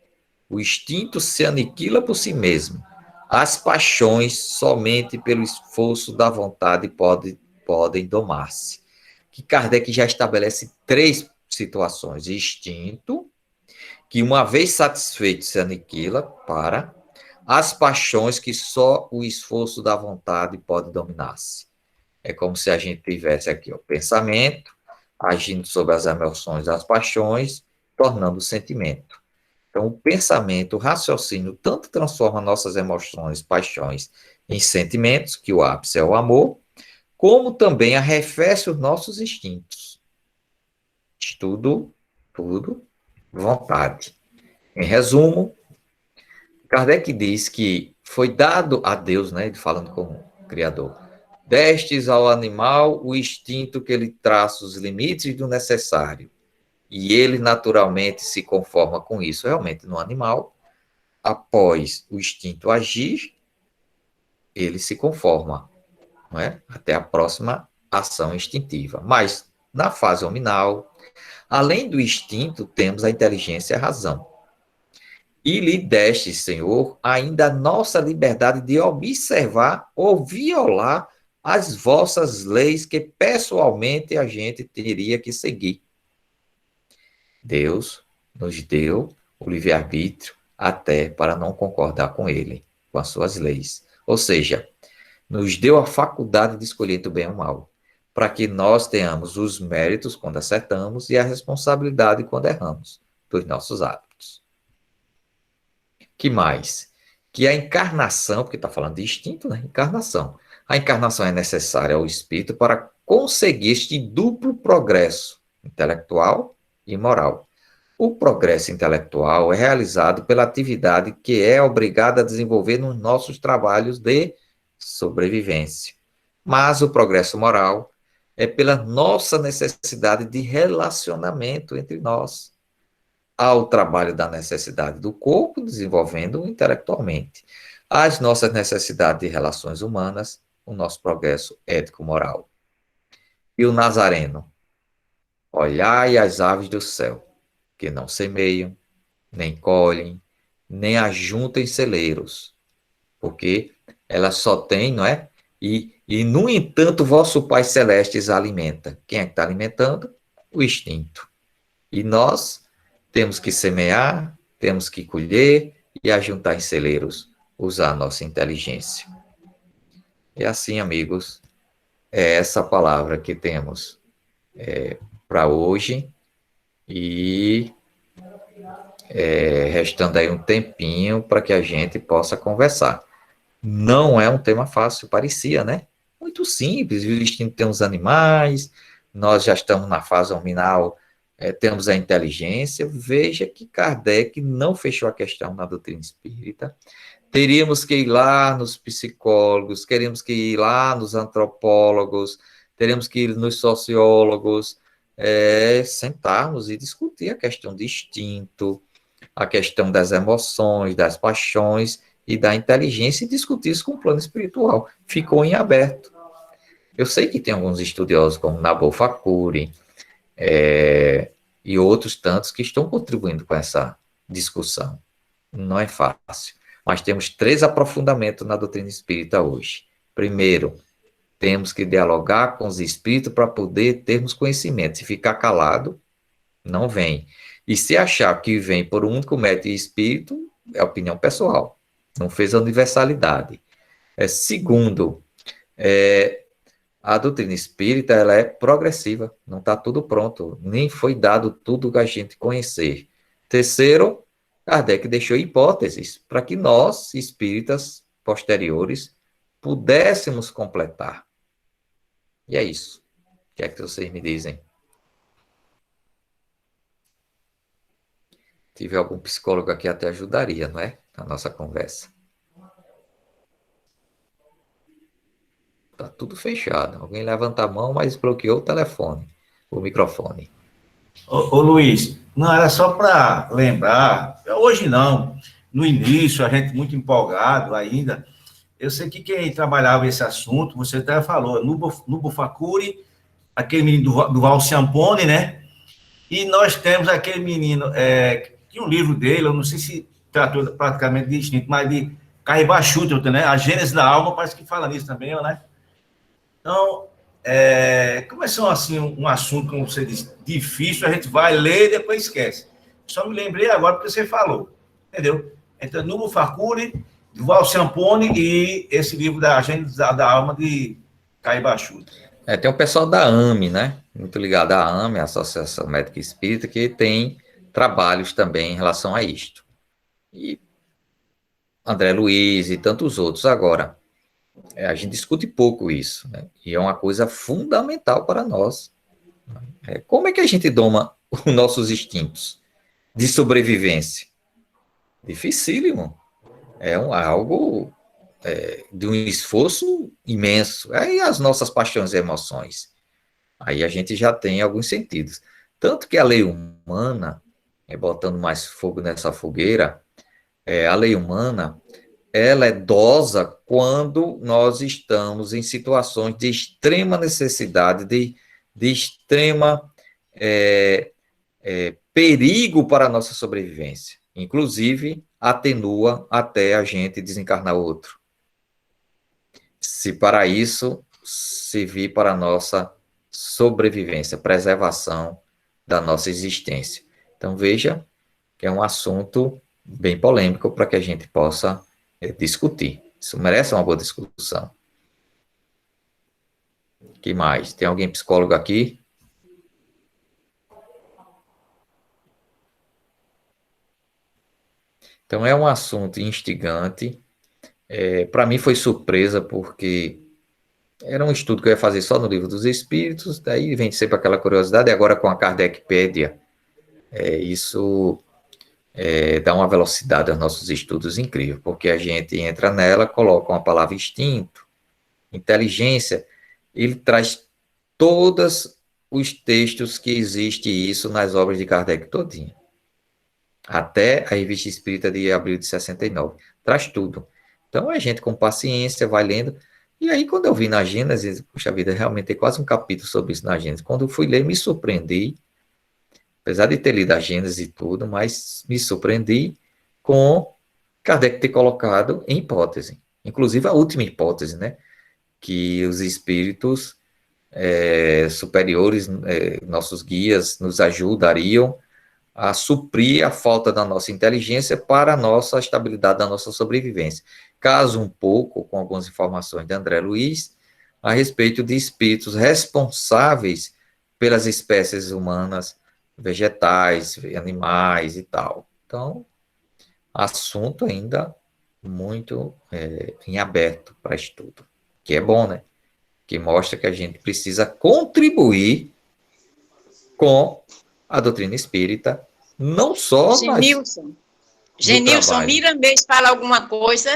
O instinto se aniquila por si mesmo. As paixões, somente pelo esforço da vontade, podem domar-se. Que Kardec já estabelece 3 situações. Instinto, que uma vez satisfeito se aniquila, para as paixões que só o esforço da vontade pode dominar-se. É como se a gente tivesse aqui o pensamento, agindo sobre as emoções das paixões, tornando o sentimento. Então, o pensamento, o raciocínio, tanto transforma nossas emoções, paixões, em sentimentos, que o ápice é o amor, como também arrefece os nossos instintos. Tudo, vontade. Em resumo, Kardec diz que foi dado a Deus, né, falando com o Criador, destes ao animal o instinto que ele traça os limites do necessário, e ele naturalmente se conforma com isso. Realmente, no animal, após o instinto agir, ele se conforma, não é? Até a próxima ação instintiva. Mas, na fase hominal, além do instinto, temos a inteligência e a razão. E lhe deste, Senhor, ainda a nossa liberdade de observar ou violar as vossas leis que pessoalmente a gente teria que seguir. Deus nos deu o livre-arbítrio até para não concordar com ele, com as suas leis. Ou seja, nos deu a faculdade de escolher entre o bem e o mal, para que nós tenhamos os méritos quando acertamos e a responsabilidade quando erramos dos nossos hábitos. Que mais? Que a encarnação, porque está falando de instinto, né? Encarnação. A encarnação é necessária ao espírito para conseguir este duplo progresso intelectual e moral. O progresso intelectual é realizado pela atividade que é obrigada a desenvolver nos nossos trabalhos de sobrevivência. Mas o progresso moral é pela nossa necessidade de relacionamento entre nós, ao trabalho da necessidade do corpo, desenvolvendo intelectualmente, as nossas necessidades de relações humanas, o nosso progresso ético-moral. E o Nazareno, olhai as aves do céu, que não semeiam, nem colhem, nem ajuntam em celeiros, porque elas só têm, não é? No entanto, vosso Pai Celeste as alimenta. Quem é que está alimentando? O instinto. E nós temos que semear, temos que colher e ajuntar em celeiros, usar a nossa inteligência. E assim, amigos, é essa palavra que temos para hoje. E restando aí um tempinho para que a gente possa conversar. Não é um tema fácil, parecia, né? Muito simples, o instinto tem os animais, nós já estamos na fase horminal, temos a inteligência. Veja que Kardec não fechou a questão na doutrina espírita. Teríamos que ir lá nos psicólogos, queremos que ir lá nos antropólogos, teremos que ir nos sociólogos, sentarmos e discutir a questão de instinto, a questão das emoções, das paixões e da inteligência, e discutir isso com o plano espiritual. Ficou em aberto. Eu sei que tem alguns estudiosos, como Nabor Fakuri, e outros tantos que estão contribuindo com essa discussão. Não é fácil. Mas temos 3 aprofundamentos na doutrina espírita hoje. Primeiro, temos que dialogar com os espíritos para poder termos conhecimento. Se ficar calado, não vem. E se achar que vem por um único método e espírito, é opinião pessoal. Não fez a universalidade. Segundo, a doutrina espírita ela é progressiva. Não está tudo pronto. Nem foi dado tudo que a gente conhecer. Terceiro, Kardec deixou hipóteses para que nós, espíritas posteriores, pudéssemos completar. E é isso. O que é que vocês me dizem? Se tiver algum psicólogo aqui, até ajudaria, não é? Na nossa conversa. Tá tudo fechado. Alguém levanta a mão, mas bloqueou o telefone, o microfone. Ô Luiz, não, era só para lembrar, hoje não, no início, a gente muito empolgado ainda, eu sei que quem trabalhava esse assunto, você até falou, Nubo Facuri, aquele menino do Val Ciampone, né? E nós temos aquele menino, que um livro dele, eu não sei se tratou praticamente de instinto, mas de Carribar Schutter, né? A Gênese da Alma, parece que fala nisso também, né? Então, começou assim um assunto, como você disse, difícil, a gente vai ler e depois esquece. Só me lembrei agora porque você falou, entendeu? Então, Nubo Facuri, Val Ciampone e esse livro da Gênese da Alma de Carribar Schutter. Tem o pessoal da AME, né? Muito ligado à AME, a Associação Médica Espírita, que tem trabalhos também em relação a isto. E André Luiz e tantos outros. Agora, a gente discute pouco isso, né? E é uma coisa fundamental para nós. Como é que a gente doma os nossos instintos de sobrevivência? Dificílimo. Algo de um esforço imenso. Aí as nossas paixões e emoções. Aí a gente já tem alguns sentidos. Tanto que a lei humana, botando mais fogo nessa fogueira, a lei humana, ela é dosa quando nós estamos em situações de extrema necessidade, de extrema perigo para a nossa sobrevivência. Inclusive, atenua até a gente desencarnar outro. Se para isso servir para a nossa sobrevivência, preservação da nossa existência. Então, veja que é um assunto bem polêmico para que a gente possa discutir. Isso merece uma boa discussão. O que mais? Tem alguém psicólogo aqui? Então, é um assunto instigante. Para mim foi surpresa, porque era um estudo que eu ia fazer só no Livro dos Espíritos, daí vem sempre aquela curiosidade, e agora com a Kardecpédia, isso dá uma velocidade aos nossos estudos incrível, porque a gente entra nela, coloca uma palavra instinto, inteligência, ele traz todos os textos que existe isso nas obras de Kardec todinha. Até a Revista Espírita de abril de 69. Traz tudo. Então, a gente com paciência vai lendo. E aí, quando eu vi na Gênesis, puxa vida, realmente tem quase um capítulo sobre isso na Gênesis. Quando eu fui ler, me surpreendi, apesar de ter lido a Gênesis e tudo, mas me surpreendi com Kardec ter colocado em hipótese. Inclusive a última hipótese, né? Que os espíritos superiores, nossos guias, nos ajudariam a suprir a falta da nossa inteligência para a nossa estabilidade, da nossa sobrevivência. Caso um pouco com algumas informações de André Luiz a respeito de espíritos responsáveis pelas espécies humanas, vegetais, animais e tal. Então, assunto ainda muito em aberto para estudo, que é bom, né? Que mostra que a gente precisa contribuir com a doutrina espírita, não só Genilson, Miramês fala alguma coisa?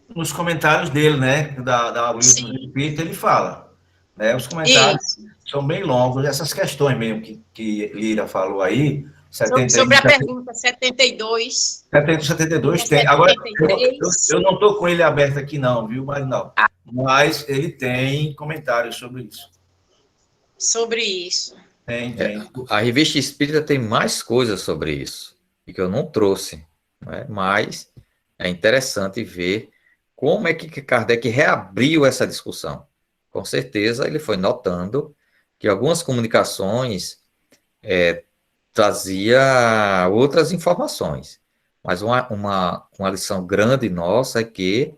Nos comentários dele, né, da Wilson Espírita, ele fala, né, os comentários são bem longos, essas questões mesmo que Lira falou aí, sobre a pergunta 72. 72 tem. Agora, eu não estou com ele aberto aqui não, viu, mas não. Mas ele tem comentários sobre isso. Sobre isso. Tem. A Revista Espírita tem mais coisas sobre isso, e que eu não trouxe, né? Mas é interessante ver como é que Kardec reabriu essa discussão. Com certeza, ele foi notando que algumas comunicações trazia outras informações, mas uma lição grande nossa é que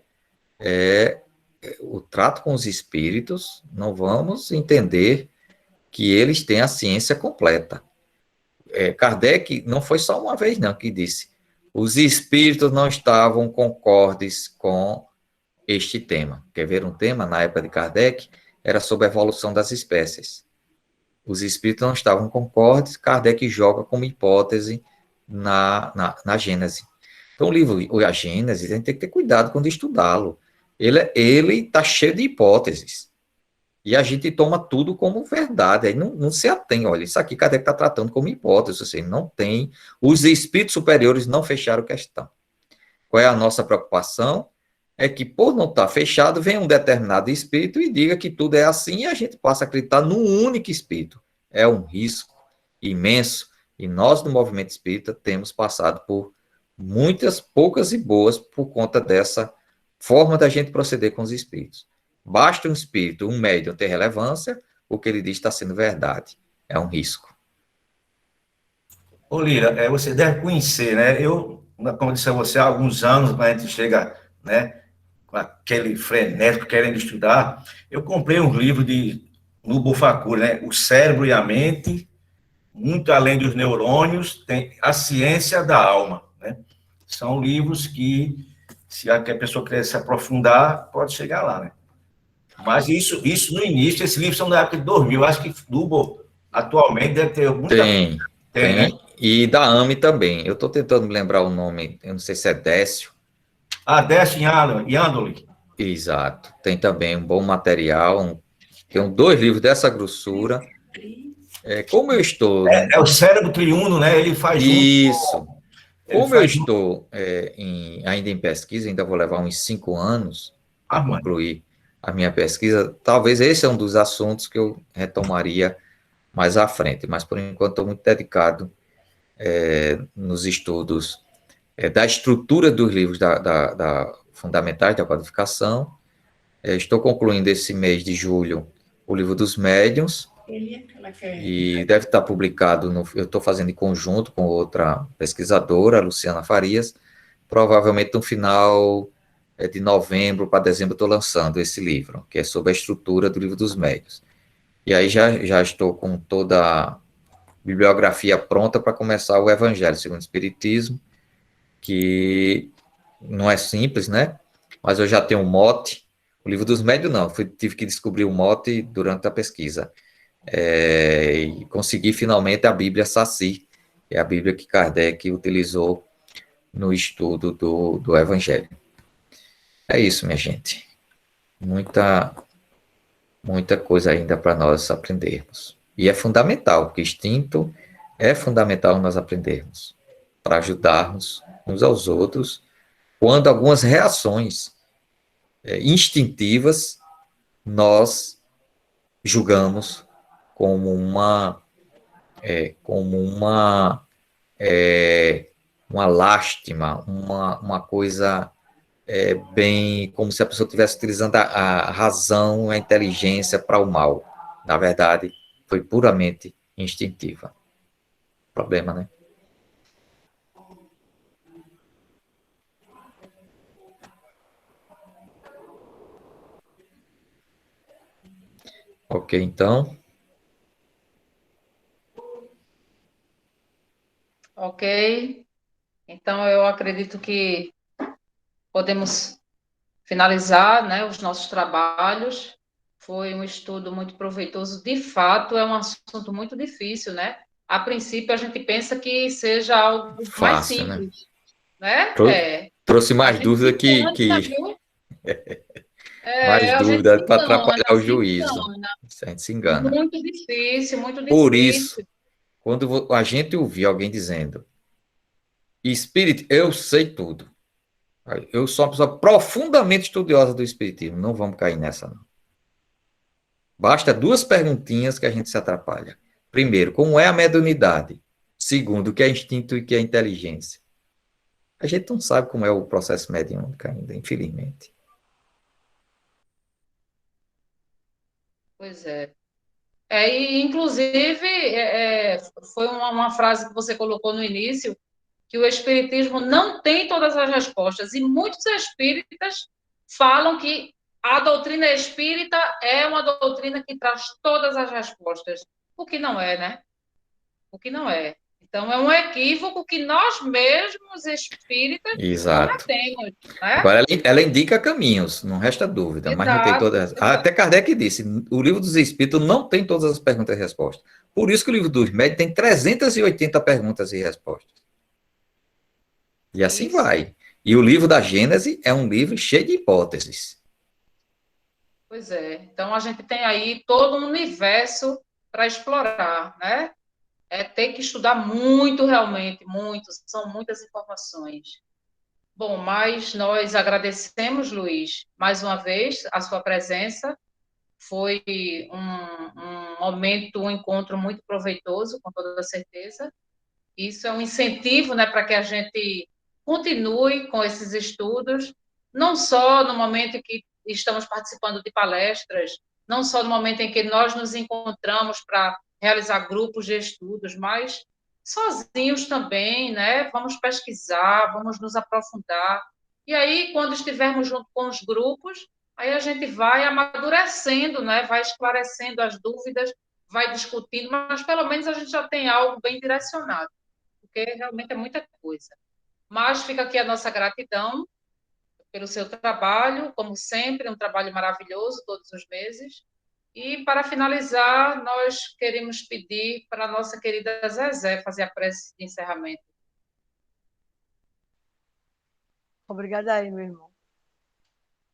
o trato com os espíritos, não vamos entender que eles têm a ciência completa. Kardec não foi só uma vez, não, que disse, os espíritos não estavam concordes com este tema. Quer ver um tema, na época de Kardec, era sobre a evolução das espécies. Os espíritos não estavam concordes, Kardec joga como hipótese na Gênese. Então, o livro, a Gênese, a gente tem que ter cuidado quando estudá-lo. Ele está cheio de hipóteses. E a gente toma tudo como verdade, aí não se atém, olha, isso aqui Kardec está tratando como hipótese, ou seja, não tem, os espíritos superiores não fecharam questão. Qual é a nossa preocupação? É que por não estar fechado, vem um determinado espírito e diga que tudo é assim e a gente passa a acreditar num único espírito. É um risco imenso e nós, no movimento espírita, temos passado por muitas, poucas e boas por conta dessa forma da gente proceder com os espíritos. Basta um espírito, um médium ter relevância, o que ele diz está sendo verdade. É um risco. Ô Lira, você deve conhecer, né? Eu, como eu disse a você, há alguns anos, quando a gente chega, né, com aquele frenético querendo estudar, eu comprei um livro no Bufacuri, né? O Cérebro e a Mente, muito além dos neurônios, tem a ciência da alma, né? São livros que, se a pessoa quiser se aprofundar, pode chegar lá, né? Mas isso no início, esses livros são da época de 2000, acho que Lubo atualmente deve ter muita... Tem, né? E da AME também. Eu estou tentando me lembrar o nome, eu não sei se é Décio. Décio Yandoli. Exato. Tem também um bom material, tem 2 livros dessa grossura. Como eu estou... É o Cérebro Triuno, né? Ele faz isso. Como eu estou ainda em pesquisa, ainda vou levar uns 5 anos para concluir a minha pesquisa, talvez esse é um dos assuntos que eu retomaria mais à frente, mas por enquanto estou muito dedicado nos estudos da estrutura dos livros da fundamentais da codificação. Estou concluindo esse mês de julho o livro dos médiuns, e deve estar publicado, eu estou fazendo em conjunto com outra pesquisadora, Luciana Farias, provavelmente no final de novembro para dezembro estou lançando esse livro, que é sobre a estrutura do livro dos médiuns. E aí já estou com toda a bibliografia pronta para começar o Evangelho segundo o Espiritismo, que não é simples, né? Mas eu já tenho um mote. O livro dos médiuns não, tive que descobrir o mote durante a pesquisa. E consegui finalmente a Bíblia Saci, que é a Bíblia que Kardec utilizou no estudo do Evangelho. É isso, minha gente. Muita coisa ainda para nós aprendermos. E é fundamental, porque instinto é fundamental nós aprendermos, para ajudarmos uns aos outros, quando algumas reações instintivas nós julgamos como uma lástima, uma coisa bem como se a pessoa estivesse utilizando a razão, a inteligência para o mal. Na verdade, foi puramente instintiva. Problema, né? Ok, então. Ok. Então, eu acredito que podemos finalizar, né, os nossos trabalhos. Foi um estudo muito proveitoso. De fato, é um assunto muito difícil, né? A princípio, a gente pensa que seja algo mais Fácil, né? simples, né? Trouxe A mais gente dúvida se engana, que viu? mais A gente se dúvida para engana, atrapalhar o se juízo. engana. A gente se engana. Muito difícil, muito Por isso, difícil. quando a gente ouvir alguém dizendo, Espírito, eu sei tudo. Eu sou uma pessoa profundamente estudiosa do Espiritismo. Não vamos cair nessa, não. Basta duas perguntinhas que a gente se atrapalha. Primeiro, como é a mediunidade? Segundo, o que é instinto e o que é inteligência? A gente não sabe como é o processo mediúnico ainda, infelizmente. Pois é. E, inclusive, foi uma frase que você colocou no início, que o Espiritismo não tem todas as respostas, e muitos espíritas falam que a doutrina espírita é uma doutrina que traz todas as respostas, o que não é, né? O que não é. Então, é um equívoco que nós mesmos, espíritas, Exato. cometemos, né? Agora, ela indica caminhos, não resta dúvida, mas não tem todas. Até Kardec disse: o livro dos Espíritos não tem todas as perguntas e respostas. Por isso que o livro dos Médiuns tem 380 perguntas e respostas. E assim Isso. vai. E o livro da Gênese é um livro cheio de hipóteses. Pois é. Então, a gente tem aí todo um universo para explorar, né? Ter que estudar muito, realmente, muito, são muitas informações. Bom, mas nós agradecemos, Luiz, mais uma vez, a sua presença. Foi um momento, um encontro muito proveitoso, com toda certeza. Isso é um incentivo, né, para que a gente continue com esses estudos, não só no momento em que estamos participando de palestras, não só no momento em que nós nos encontramos para realizar grupos de estudos, mas sozinhos também, né? Vamos pesquisar, vamos nos aprofundar. E aí, quando estivermos junto com os grupos, aí a gente vai amadurecendo, né? Vai esclarecendo as dúvidas, vai discutindo, mas pelo menos a gente já tem algo bem direcionado, porque realmente é muita coisa. Mas fica aqui a nossa gratidão pelo seu trabalho, como sempre, um trabalho maravilhoso todos os meses. E, para finalizar, nós queremos pedir para a nossa querida Zezé fazer a prece de encerramento. Obrigada aí, meu irmão.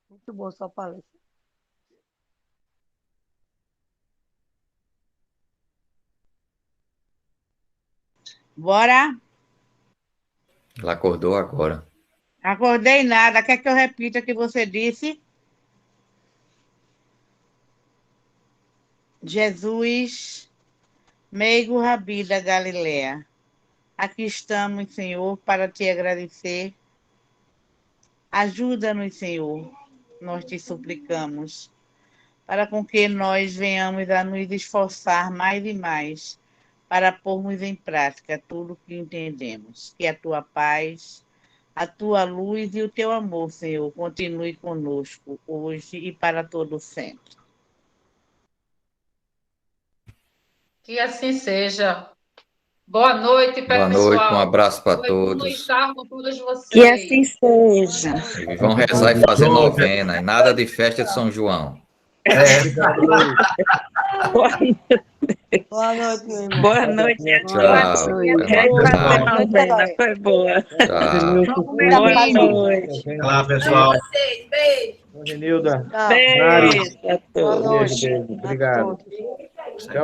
Muito bom sua palestra. Bora? Ela acordou agora. Acordei nada. Quer que eu repita o que você disse? Jesus, meigo Rabi da Galileia, aqui estamos, Senhor, para te agradecer. Ajuda-nos, Senhor, nós te suplicamos, para com que nós venhamos a nos esforçar mais e mais para pormos em prática tudo o que entendemos. Que a tua paz, a tua luz e o teu amor, Senhor, continue conosco hoje e para todo sempre. Que assim seja. Boa noite, Boa pessoal. noite, um abraço para Foi bom todos. estar com todos vocês. Que assim seja. E vão rezar e fazer novena, e nada de festa de São João. Obrigado. Boa noite. Boa noite, meu irmão. Boa noite, a Tchau. todos. Até mais. Novena foi boa. Tchau. Boa noite. Até lá, pessoal. Genilda. Tchau. Beijo a Boa todos. noite Beijo, a obrigado. todos.